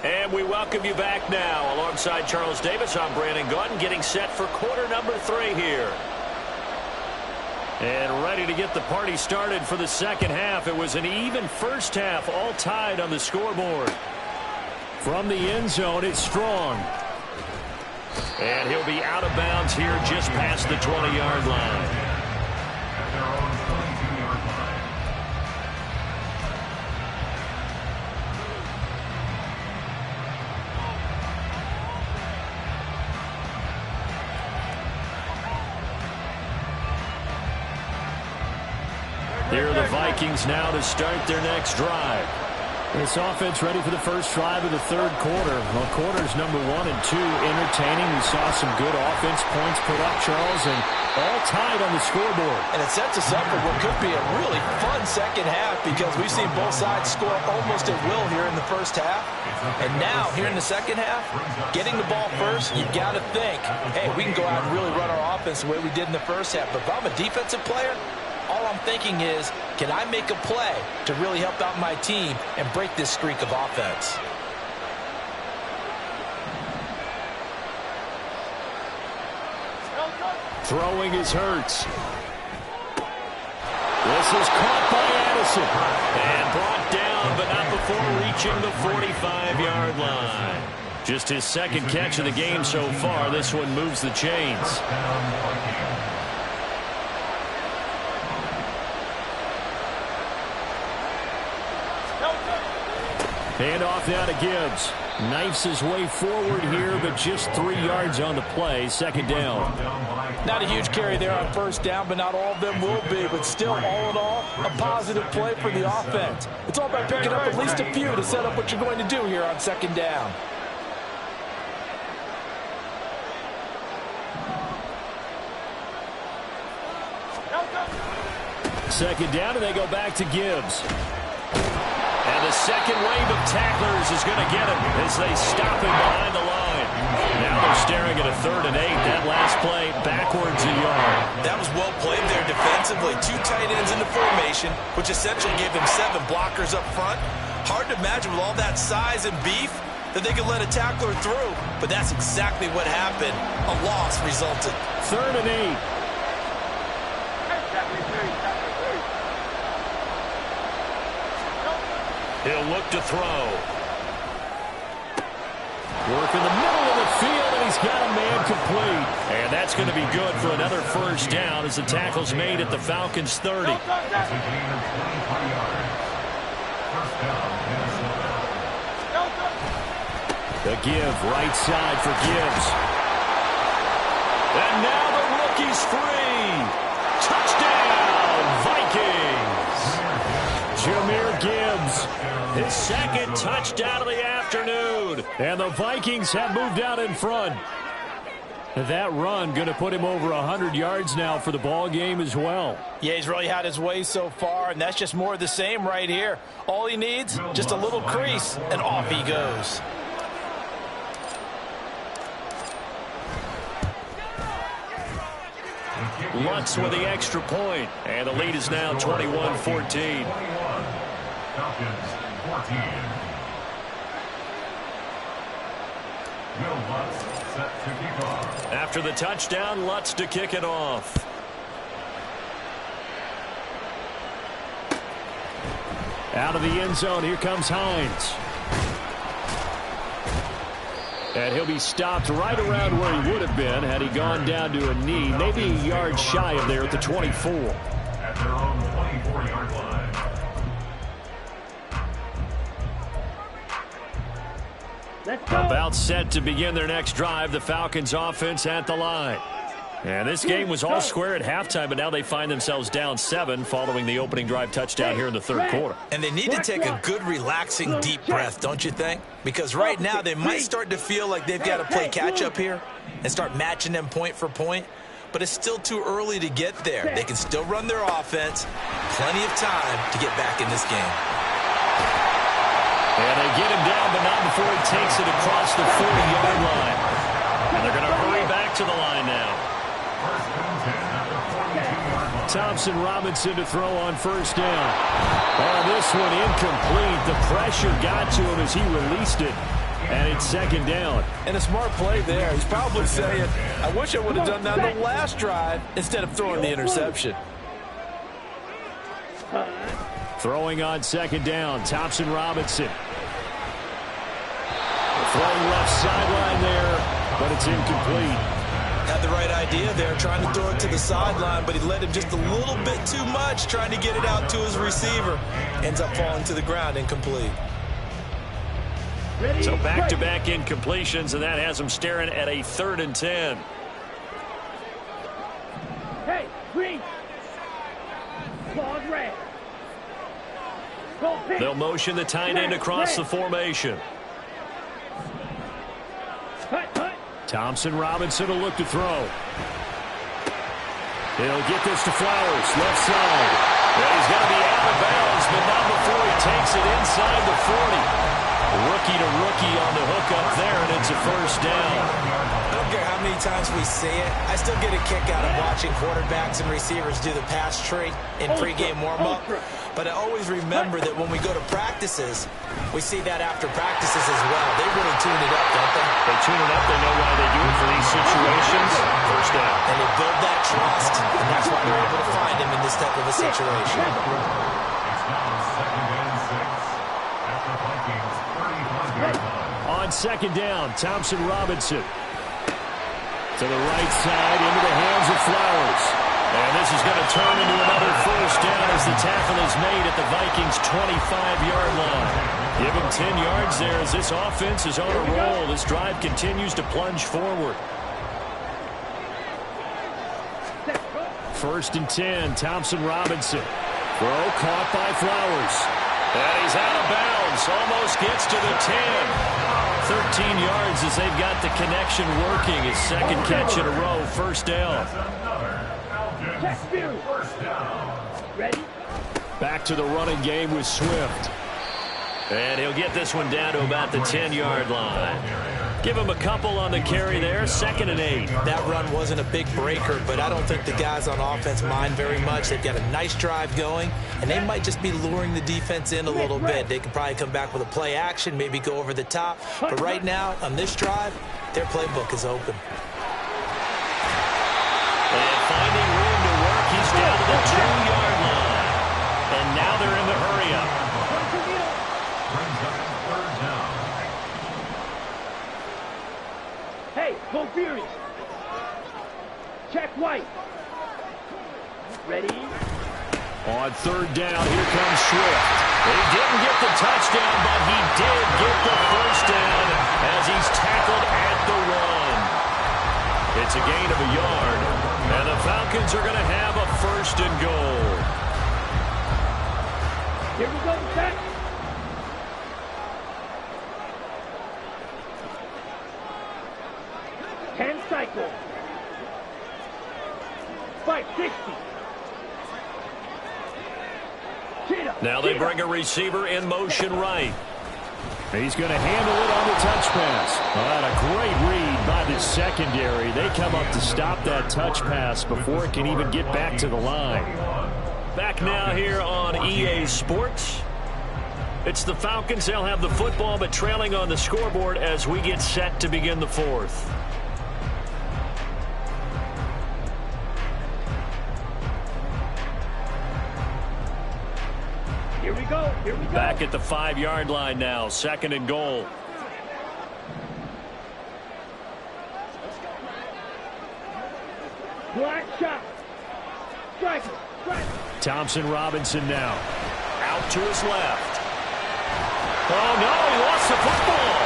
And we welcome you back now. Alongside Charles Davis, I'm Brandon Gaudin, getting set for quarter number 3 here. And ready to get the party started for the second half. It was an even first half, all tied on the scoreboard. From the end zone, it's Strong. And he'll be out of bounds here just past the 20-yard line. Here are the Vikings now to start their next drive. This offense ready for the first drive of the 3rd quarter. Well, quarters number 1 and 2 entertaining. We saw some good offense points put up, Charles, and all tied on the scoreboard. And it sets us up for what could be a really fun second half because we've seen both sides score almost at will here in the first half. And now, here in the second half, getting the ball first, you've got to think, hey, we can go out and really run our offense the way we did in the first half. But if I'm a defensive player, all I'm thinking is, can I make a play to really help out my team and break this streak of offense? Throwing is Hurts. This is caught by Addison. And brought down, but not before reaching the 45-yard line. Just his second catch of the game so far. This one moves the chains. Hand off now to Gibbs. Knifes his way forward here, but just 3 yards on the play. Second down. Not a huge carry there on first down, but not all of them will be. But still, all in all, a positive play for the offense. It's all about picking up at least a few to set up what you're going to do here on second down. Second down, and they go back to Gibbs. And the second wave of tacklers is going to get him as they stop him behind the line. Now they're staring at a 3rd and 8. That last play backwards a yard. That was well played there defensively. 2 tight ends in the formation, which essentially gave them 7 blockers up front. Hard to imagine with all that size and beef that they could let a tackler through. But that's exactly what happened. A loss resulted. 3rd and 8. He'll look to throw. Work in the middle of the field, and he's got a man complete. And that's going to be good for another first down as the tackle's made at the Falcons' 30. The give, right side for Gibbs. And now the rookie's free. Touchdown, Vikings. Jahmyr Gibbs. His second touchdown of the afternoon. And the Vikings have moved out in front. That run going to put him over 100 yards now for the ball game as well. Yeah, he's really had his way so far, and that's just more of the same right here. All he needs, just a little crease, and off he goes. Lutz with the extra point, and the lead is now 21-14. After the touchdown, Lutz to kick it off. Out of the end zone, here comes Hines. And he'll be stopped right around where he would have been had he gone down to a knee, maybe a yard shy of there at the 24. At their own 24-yard line. About set to begin their next drive, the Falcons offense at the line. And this game was all square at halftime, but now they find themselves down 7 following the opening drive touchdown here in the 3rd quarter. And they need to take a good, relaxing, deep breath, don't you think? Because right now they might start to feel like they've got to play catch-up here and start matching them point for point. But it's still too early to get there. They can still run their offense. Plenty of time to get back in this game. And they get him down, but not before he takes it across the 40-yard line. And they're going to hurry back to the line now. Thompson Robinson to throw on first down. Oh, this one incomplete. The pressure got to him as he released it. And it's second down. And a smart play there. He's probably saying, I wish I would have done that on the last drive instead of throwing the interception. Throwing on second down, Thompson Robinson. Throwing left sideline there, but it's incomplete. Had the right idea there, trying to throw it to the sideline, but he let him just a little bit too much, trying to get it out to his receiver. Ends up falling to the ground, incomplete. So back-to-back incompletions, and that has them staring at a 3rd and 10. Hey, green. Ball red. They'll motion the tight end across the formation. Thompson Robinson will look to throw. He'll get this to Flowers, left side. Well, he's going to be out of bounds, but not before he takes it inside the 40. Rookie to rookie on the hook up there, and it's a first down. I don't care how many times we see it, I still get a kick out of watching quarterbacks and receivers do the pass tree in pregame warm-up. But I always remember that when we go to practices, we see that after practices as well. They really tune it up, don't they? They tune it up. They know why they do it for these situations. First down. And they build that trust, and that's why they're able to find him in this type of a situation. It's now 2nd and 6 after Vikings 35-yard line. On 2nd down, Thompson Robinson. To the right side, into the hands of Flowers. And this is going to turn into another first down as the tackle is made at the Vikings' 25-yard line. Give him 10 yards there as this offense is on a roll. This drive continues to plunge forward. 1st and 10, Thompson Robinson. Throw caught by Flowers. And he's out of bounds. Almost gets to the 10. 13 yards as they've got the connection working. His second catch in a row, first down. Ready? Back to the running game with Swift. And he'll get this one down to about the 10-yard line. Give him a couple on the carry there, 2nd and 8. That run wasn't a big breaker, but I don't think the guys on offense mind very much. They've got a nice drive going, and they might just be luring the defense in a little bit. They could probably come back with a play action, maybe go over the top. But right now, on this drive, their playbook is open. And finding room to work, he's down to the 2-yard line. And now they're in the hurry-up. Hey, go Fury. Check White. Ready? On 3rd down, here comes Swift. He didn't get the touchdown, but he did get the first down as he's tackled at the 1. It's a gain of a yard, and the Falcons are going to have a 1st and goal. Here we go, set. Cycle. 560. Now they bring a receiver in motion right. He's going to handle it on the touch pass. And a great read by the secondary. They come up to stop that touch pass before it can even get back to the line. Back now here on EA Sports. It's the Falcons. They'll have the football, but trailing on the scoreboard as we get set to begin the 4th. Here we go. Back at the 5-yard line now. 2nd and goal. Black shot. Strike. Thompson Robinson now. Out to his left. Oh, no, he lost the football.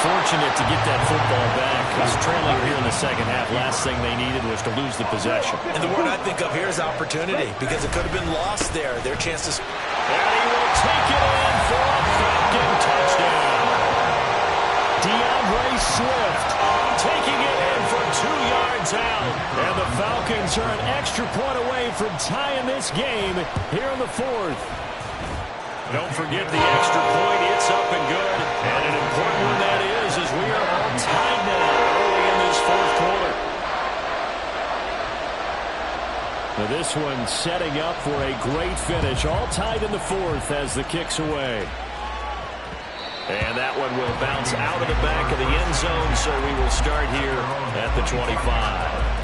Fortunate to get that football back. He was trailing here in the second half. Last thing they needed was to lose the possession. And the word I think of here is opportunity, because it could have been lost there. Their chance to... And he will take it in for a Falcon touchdown. DeAndre Swift taking it in for 2 yards out. And the Falcons are an extra point away from tying this game here in the 4th. Don't forget the extra point. It's up and good. And an important one that is, as we are all tied now early in this 4th quarter. Now this one setting up for a great finish. All tied in the 4th as the kick's away. And that one will bounce out of the back of the end zone, so we will start here at the 25.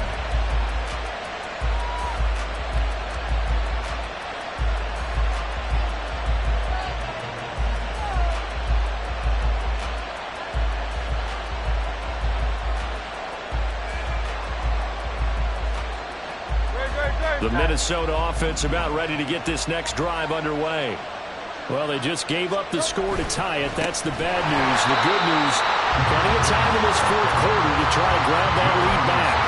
The Minnesota offense about ready to get this next drive underway. Well, they just gave up the score to tie it. That's the bad news. The good news, plenty of time in this 4th quarter to try and grab that lead back.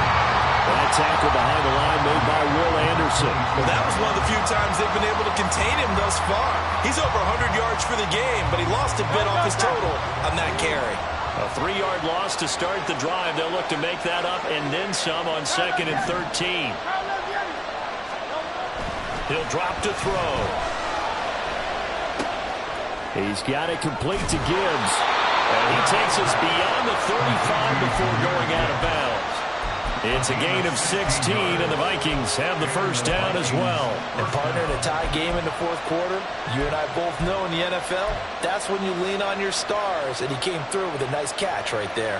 That tackle behind the line made by Will Anderson. Well, that was one of the few times they've been able to contain him thus far. He's over 100 yards for the game, but he lost a bit off his total on that carry. A 3-yard loss to start the drive. They'll look to make that up and then some on 2nd and 13. He'll drop to throw. He's got it complete to Gibbs. And he takes us beyond the 35 before going out of bounds. It's a gain of 16, and the Vikings have the first down as well. And partner, in a tie game in the fourth quarter, you and I both know in the NFL, that's when you lean on your stars, and he came through with a nice catch right there.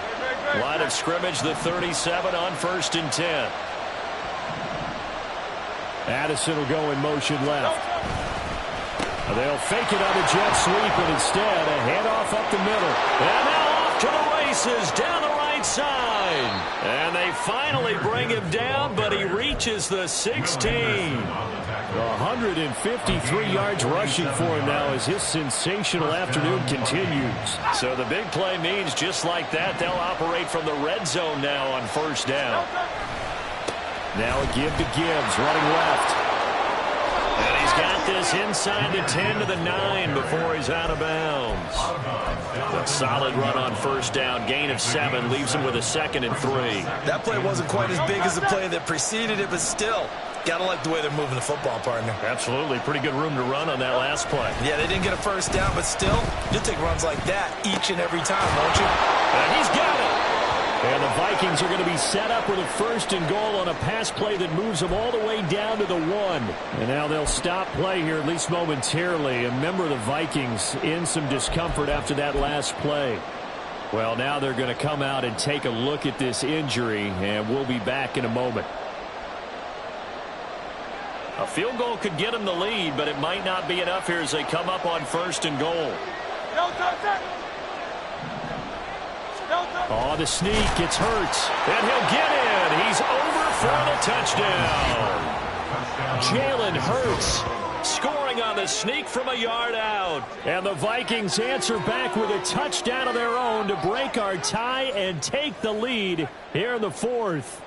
Line of scrimmage, the 37 on 1st and 10. Addison will go in motion left. They'll fake it on a jet sweep, and instead a handoff up the middle. And now off to the races down the right side. And they finally bring him down, but he reaches the 16. 153 yards rushing for him now as his sensational afternoon continues. So the big play means just like that, they'll operate from the red zone now on 1st down. Now a give to Gibbs, running left. And he's got this inside the 10 to the 9 before he's out of bounds. A solid run on 1st down. Gain of 7 leaves him with a 2nd and 3. That play wasn't quite as big as the play that preceded it, but still, gotta like the way they're moving the football, partner. Absolutely. Pretty good room to run on that last play. Yeah, they didn't get a 1st down, but still, you'll take runs like that each and every time, won't you? And he's got it. And the Vikings are going to be set up with a 1st and goal on a pass play that moves them all the way down to the 1. And now they'll stop play here, at least momentarily. A member of the Vikings in some discomfort after that last play. Well, now they're going to come out and take a look at this injury, and we'll be back in a moment. A field goal could get them the lead, but it might not be enough here as they come up on 1st and goal. Oh, the sneak, it's Hurts, and he'll get in. He's over for the touchdown. Jalen Hurts scoring on the sneak from a yard out. And the Vikings answer back with a touchdown of their own to break our tie and take the lead here in the 4th.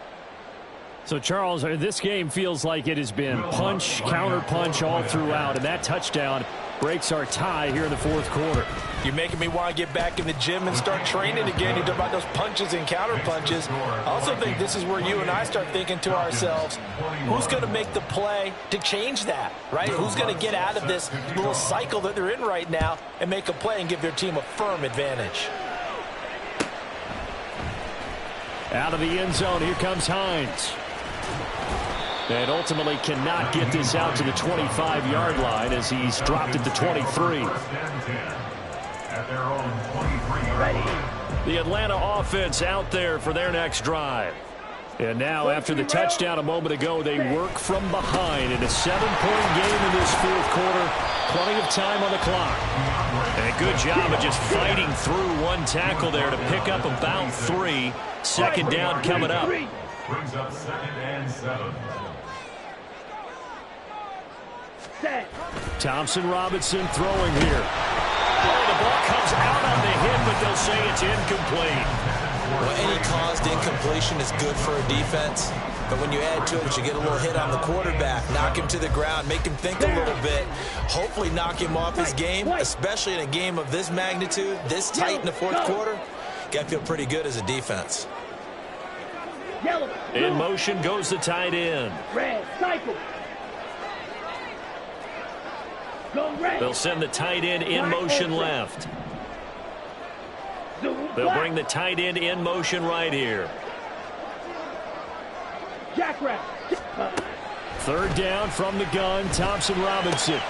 So, Charles, this game feels like it has been punch, counter-punch all throughout, and that touchdown breaks our tie here in the 4th quarter. You're making me want to get back in the gym and start training again. You talk about those punches and counter-punches. I also think this is where you and I start thinking to ourselves, who's going to make the play to change that, right? Who's going to get out of this little cycle that they're in right now and make a play and give their team a firm advantage? Out of the end zone, here comes Hines. And ultimately cannot get this out to the 25-yard line as he's dropped at the 23. The Atlanta offense out there for their next drive. And now, after the touchdown a moment ago, they work from behind in a 7-point game in this 4th quarter. Plenty of time on the clock. And a good job of just fighting through one tackle there to pick up about 3. 2nd down coming up. Brings up 2nd and 7. Thompson Robinson throwing here. Oh, the ball comes out on the hit, but they'll say it's incomplete. Well, any caused incompletion is good for a defense. But when you add to it, you get a little hit on the quarterback, knock him to the ground, make him think a little bit, hopefully knock him off his game, especially in a game of this magnitude, this tight in the 4th quarter. Got to feel pretty good as a defense. In motion goes the tight end. Red, cycle. They'll send the tight end in motion left. They'll bring the tight end in motion right here. 3rd down from the gun, Thompson Robinson.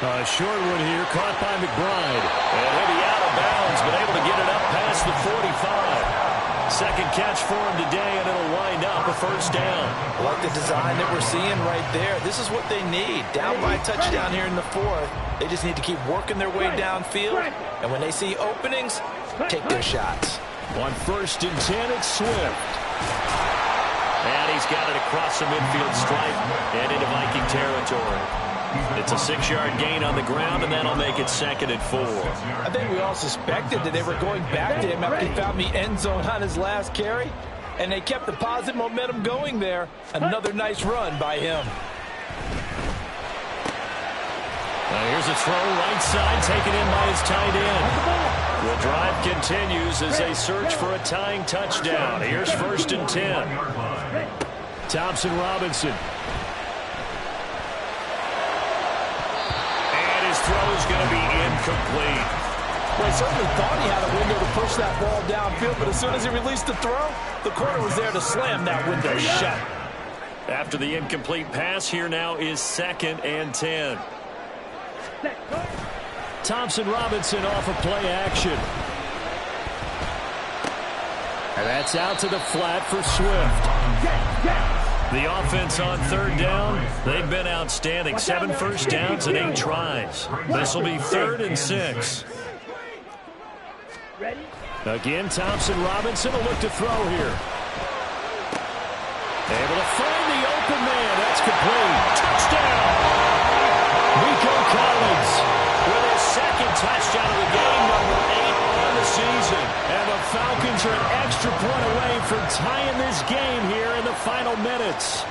A short one here, caught by McBride. And he'll be out of bounds, but able to get it up past the 45. 2nd catch for him today, and it'll wind up a 1st down. I like the design that we're seeing right there. This is what they need. Down by a touchdown here in the 4th. They just need to keep working their way downfield. And when they see openings, take their shots. On 1st and 10, it's Swift. And he's got it across the midfield stripe and into Viking territory. It's a 6-yard gain on the ground, and that'll make it 2nd and 4. I think we all suspected that they were going back to him after he found the end zone on his last carry, and they kept the positive momentum going there. Another nice run by him. Now here's a throw right side, taken in by his tight end. The drive continues as they search for a tying touchdown. Here's 1st and 10. Thompson Robinson. And his throw is going to be incomplete. Well, he certainly thought he had a window to push that ball downfield, but as soon as he released the throw, the corner was there to slam that window shut. After the incomplete pass, here now is 2nd and 10. Thompson Robinson off of play action. And that's out to the flat for Swift. The offense on 3rd down, they've been outstanding. 7 first downs and 8 tries. This will be 3rd and 6. Again, Thompson Robinson will look to throw here. Able to find the open man. That's complete. Touchdown! Nico Collins with his 2nd touchdown of the game, number 8 on the season. And the Falcons are an extra point away from tying this game here in the final minutes.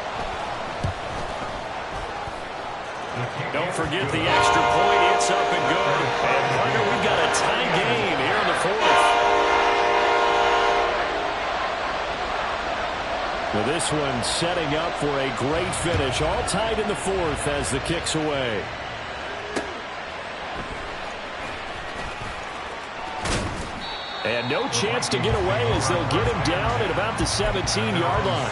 Don't forget the extra point. It's up and good. And partner, we've got a tie game here in the 4th. Now this one setting up for a great finish. All tied in the 4th as the kick's away. And no chance to get away as they'll get him down at about the 17-yard line.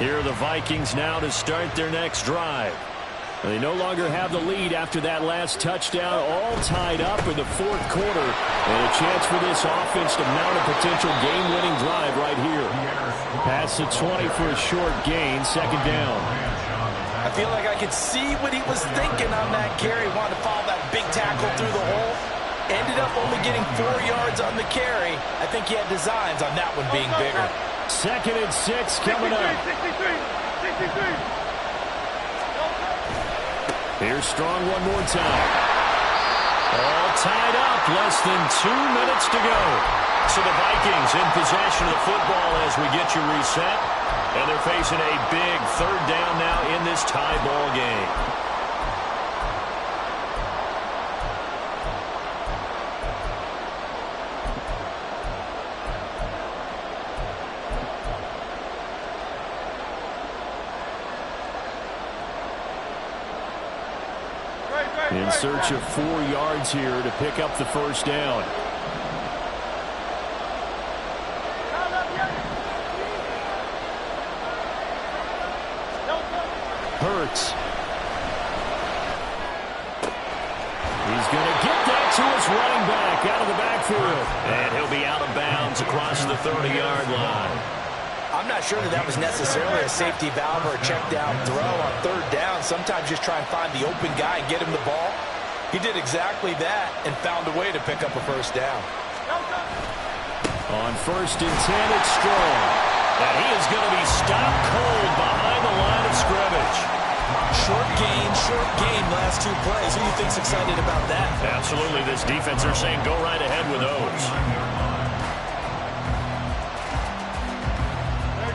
Here are the Vikings now to start their next drive. They no longer have the lead after that last touchdown, all tied up in the 4th quarter. And a chance for this offense to mount a potential game-winning drive right here. Pass the 20 for a short gain, 2nd down. I feel like I could see what he was thinking on that carry. Wanted to follow that big tackle through the hole. Ended up only getting 4 yards on the carry. I think he had designs on that one being bigger. 2nd and 6 coming up. 63. Here's Strong one more time. All tied up, less than 2 minutes to go. So the Vikings in possession of the football as we get you reset. And they're facing a big 3rd down now in this tie ball game. In search of 4 yards here to pick up the 1st down. Hurts. He's going to get that to his running back out of the backfield. And he'll be out of bounds across the 30-yard line. I'm not sure that was necessarily a safety valve or a check down throw on 3rd down. Sometimes just try and find the open guy and get him the ball. He did exactly that and found a way to pick up a 1st down. On 1st and 10, it's Strong. And he is going to be stopped cold behind the line of scrimmage. Short gain last 2 plays. Who do you think's excited about that? Absolutely. This defense, they're saying go right ahead with those.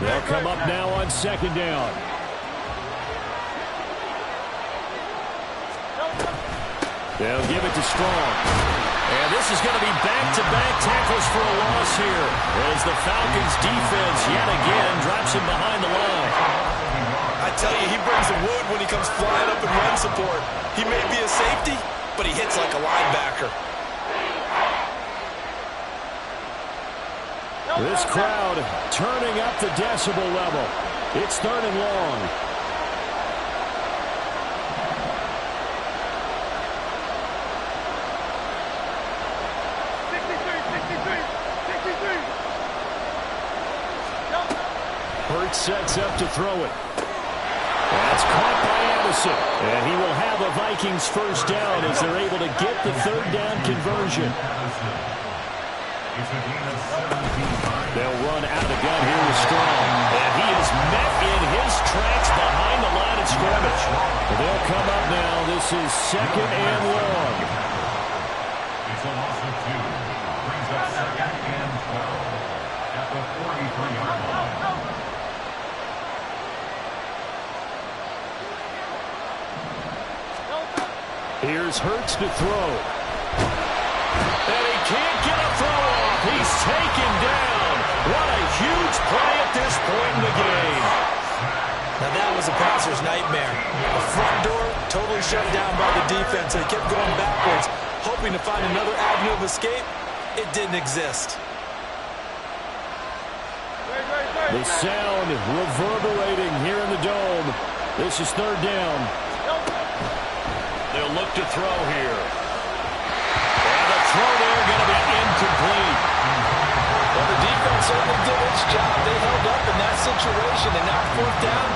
They'll come up now on 2nd down. They'll give it to Strong. And this is going to be back-to-back tackles for a loss here as the Falcons defense yet again drops him behind the line. I tell you, he brings the wood when he comes flying up in run support. He may be a safety, but he hits like a linebacker. This crowd turning up the decibel level. It's 3rd and long. Hurts sets up to throw it. That's caught by Anderson. And he will have a Vikings 1st down as they're able to get the 3rd down conversion. They'll run out of the gun here with Strong. And he is met in his tracks behind the line of scrimmage. They'll come up now. This is 2nd and long. It's a loss of 2. Brings up 2nd and 12 at the 43-yard line. Here's Hurts to throw. And he can't get a throw off. He's taken down. What a huge play at this point Now that was a passer's nightmare. The front door totally shut down by the defense. They kept going backwards, hoping to find another avenue of escape. It didn't exist. The sound reverberating here in the dome. This is third down. They'll look to throw here. And the throw there going to be incomplete. Well, the defense certainly did its job. They held up in that situation. And now fourth down,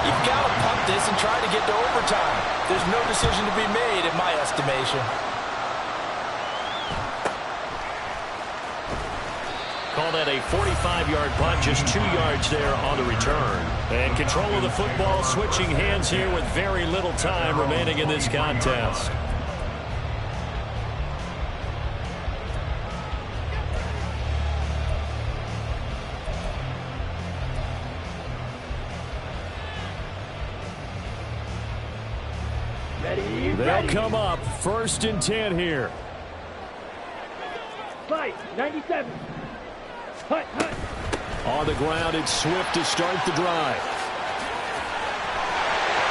you've got to punt this and try to get to overtime. There's no decision to be made in my estimation. Call that a 45-yard punt, just 2 yards there on the return. And control of the football switching hands here with very little time remaining in this contest. They'll come up 1st and 10 here. Fight, 97. Hut, hut. On the ground, it's Swift to start the drive.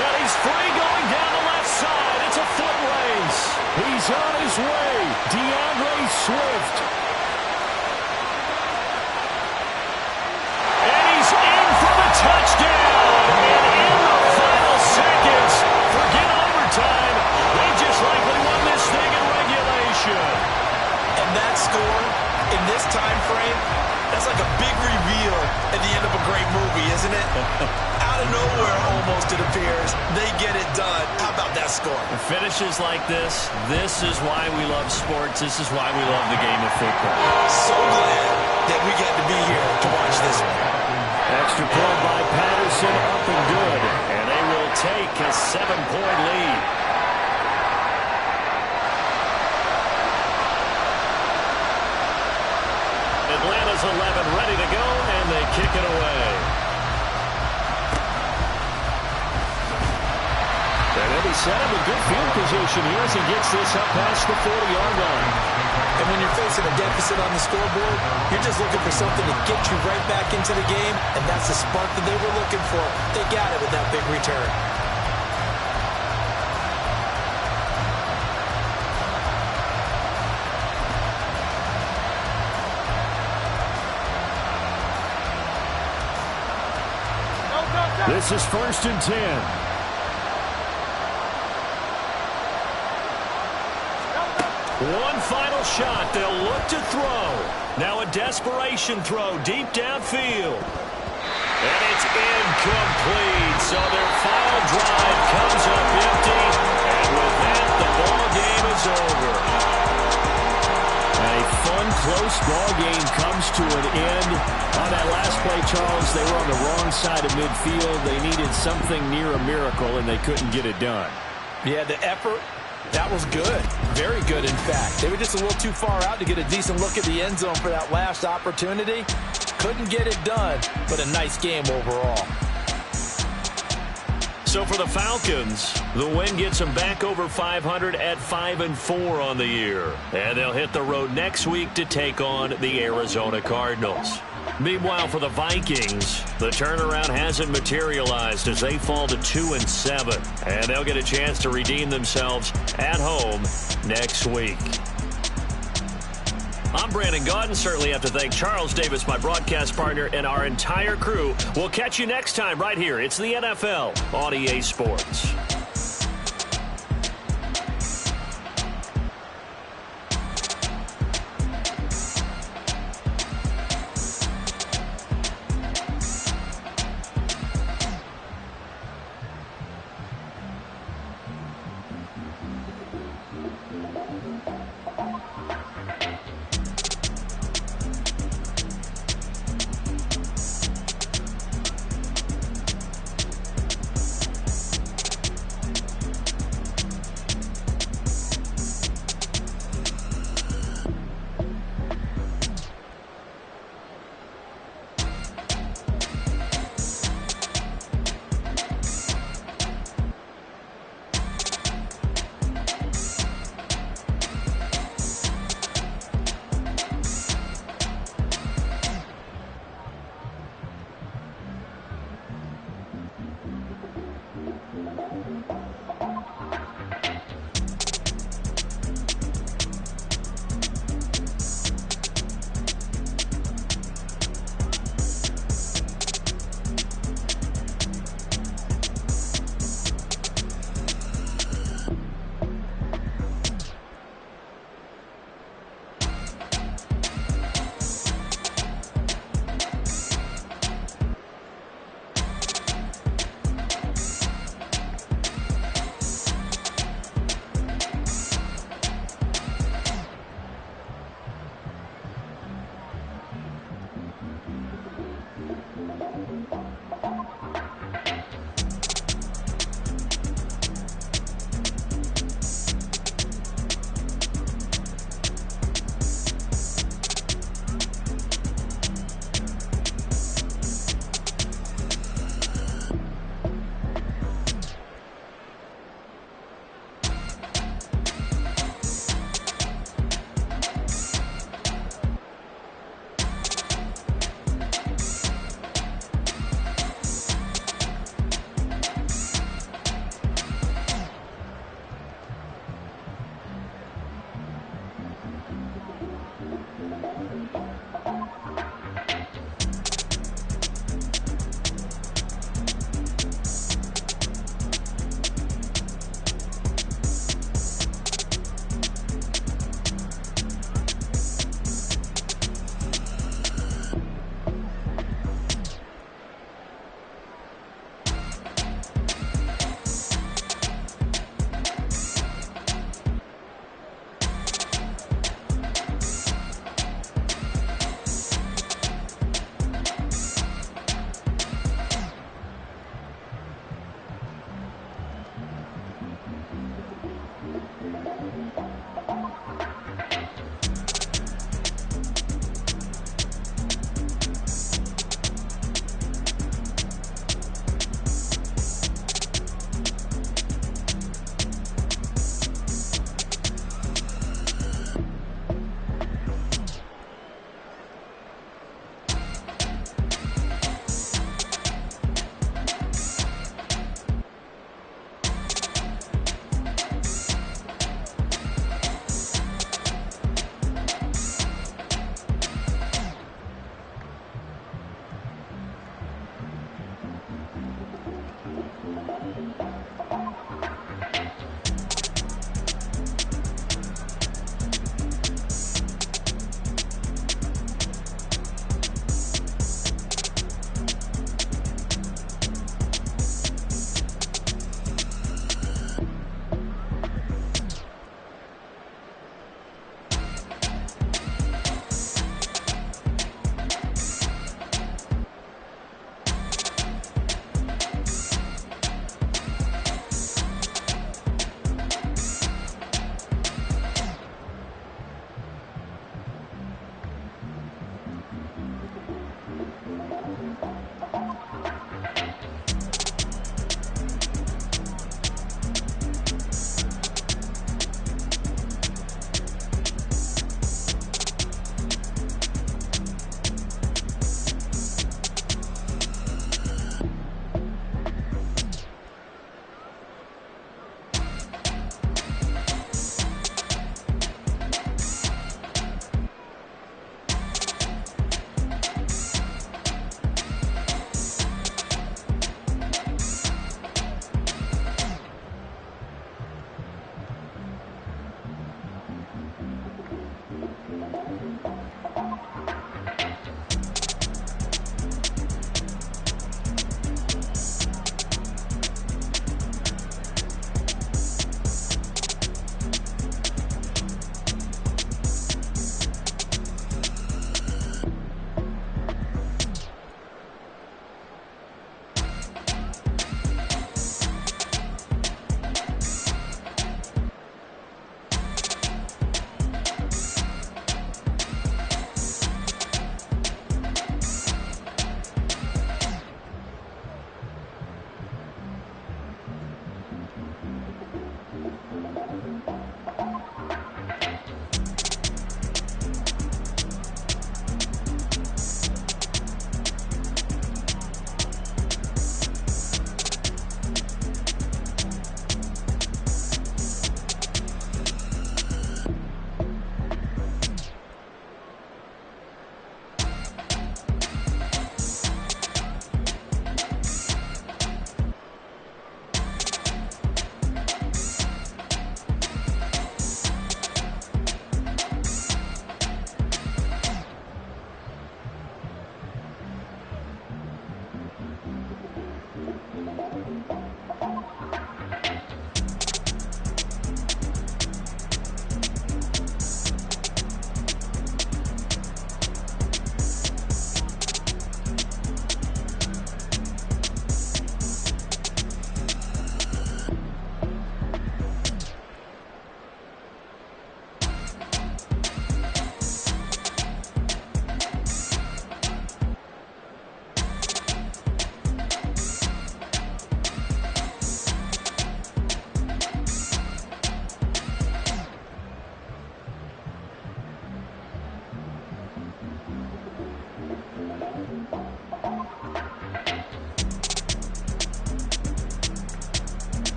And he's free going down the left side. It's a foot race. He's on his way. DeAndre Swift. And he's in for the touchdown. And in the final seconds, forget overtime. They just likely won this thing in regulation. And that score in this time frame, that's like a big reveal at the end of a great movie, isn't it? Out of nowhere, almost, it appears. They get it done. How about that score? Finishes like this is why we love sports. This is why we love the game of football. So glad that we get to be here to watch this one. Extra point by Patterson, up and good. And they will take a 7-point lead. Atlanta's 11 ready to go, and they kick it away. And they'll be set up in good field position here as he gets this up past the 40-yard line. And when you're facing a deficit on the scoreboard, you're just looking for something to get you right back into the game, and that's the spark that they were looking for. They got it with that big return. This is 1st and 10. One final shot. They'll look to throw. Now a desperation throw deep downfield. And it's incomplete. So their final drive comes up empty. And with that, the ball game is over. A fun, close ball game comes to an end. On that last play, Charles, they were on the wrong side of midfield. They needed something near a miracle, and they couldn't get it done. Yeah, the effort, that was good. Very good, in fact. They were just a little too far out to get a decent look at the end zone for that last opportunity. Couldn't get it done, but a nice game overall. So for the Falcons, the win gets them back over 500 at 5-4 on the year. And they'll hit the road next week to take on the Arizona Cardinals. Meanwhile, for the Vikings, the turnaround hasn't materialized as they fall to 2-7. And they'll get a chance to redeem themselves at home next week. I'm Brandon Gaudin. Certainly have to thank Charles Davis, my broadcast partner, and our entire crew. We'll catch you next time right here. It's the NFL on EA Sports.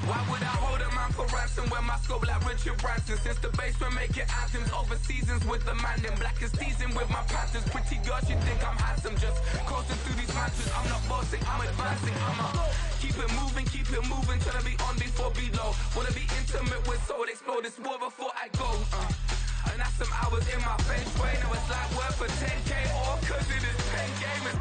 Why would I hold a man for ransom when my scope like Richard Branson? Since the basement making anthems over seasons with the man in black is teasing with my Panthers. Pretty girl, she think I'm handsome, just coasting through these mansions. I'm not bossing, I'm advancing. I'ma keep it moving, trying to be on before below. Wanna be intimate with soul, explore this war before I go. And that's some hours in my bench way. Now it's like worth for 10K or cause it is 10 gamers.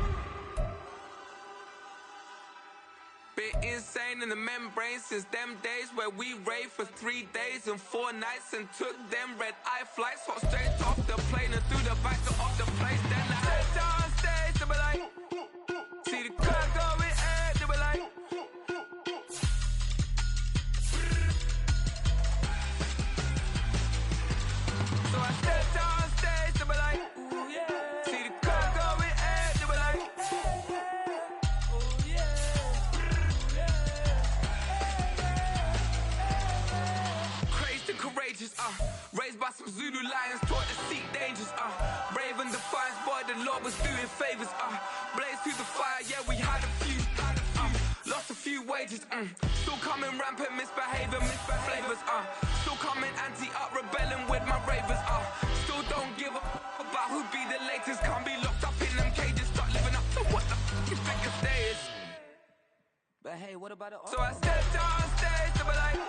Been insane in the membrane since them days where we raved for 3 days and 4 nights and took them red eye flights, hot straight off the plane and through the back door of the place. Then I head down stage, they be like, see the car going ahead, they be like, so I step down stage, they be like, ooh yeah, see the car going ahead, they be like, ooh yeah. Courageous, raised by some Zulu lions, taught to seek dangers, brave and defiant, boy, the Lord was doing favors, blaze through the fire, yeah, we had a few, lost a few wages, still coming rampant, misbehaving, flavors, still coming anti-up, rebelling with my ravers, still don't give up about who be the latest, can't be locked up in them cages, start living up to what the f you think your day is. But hey, what about it? So I stepped on stage, they be like,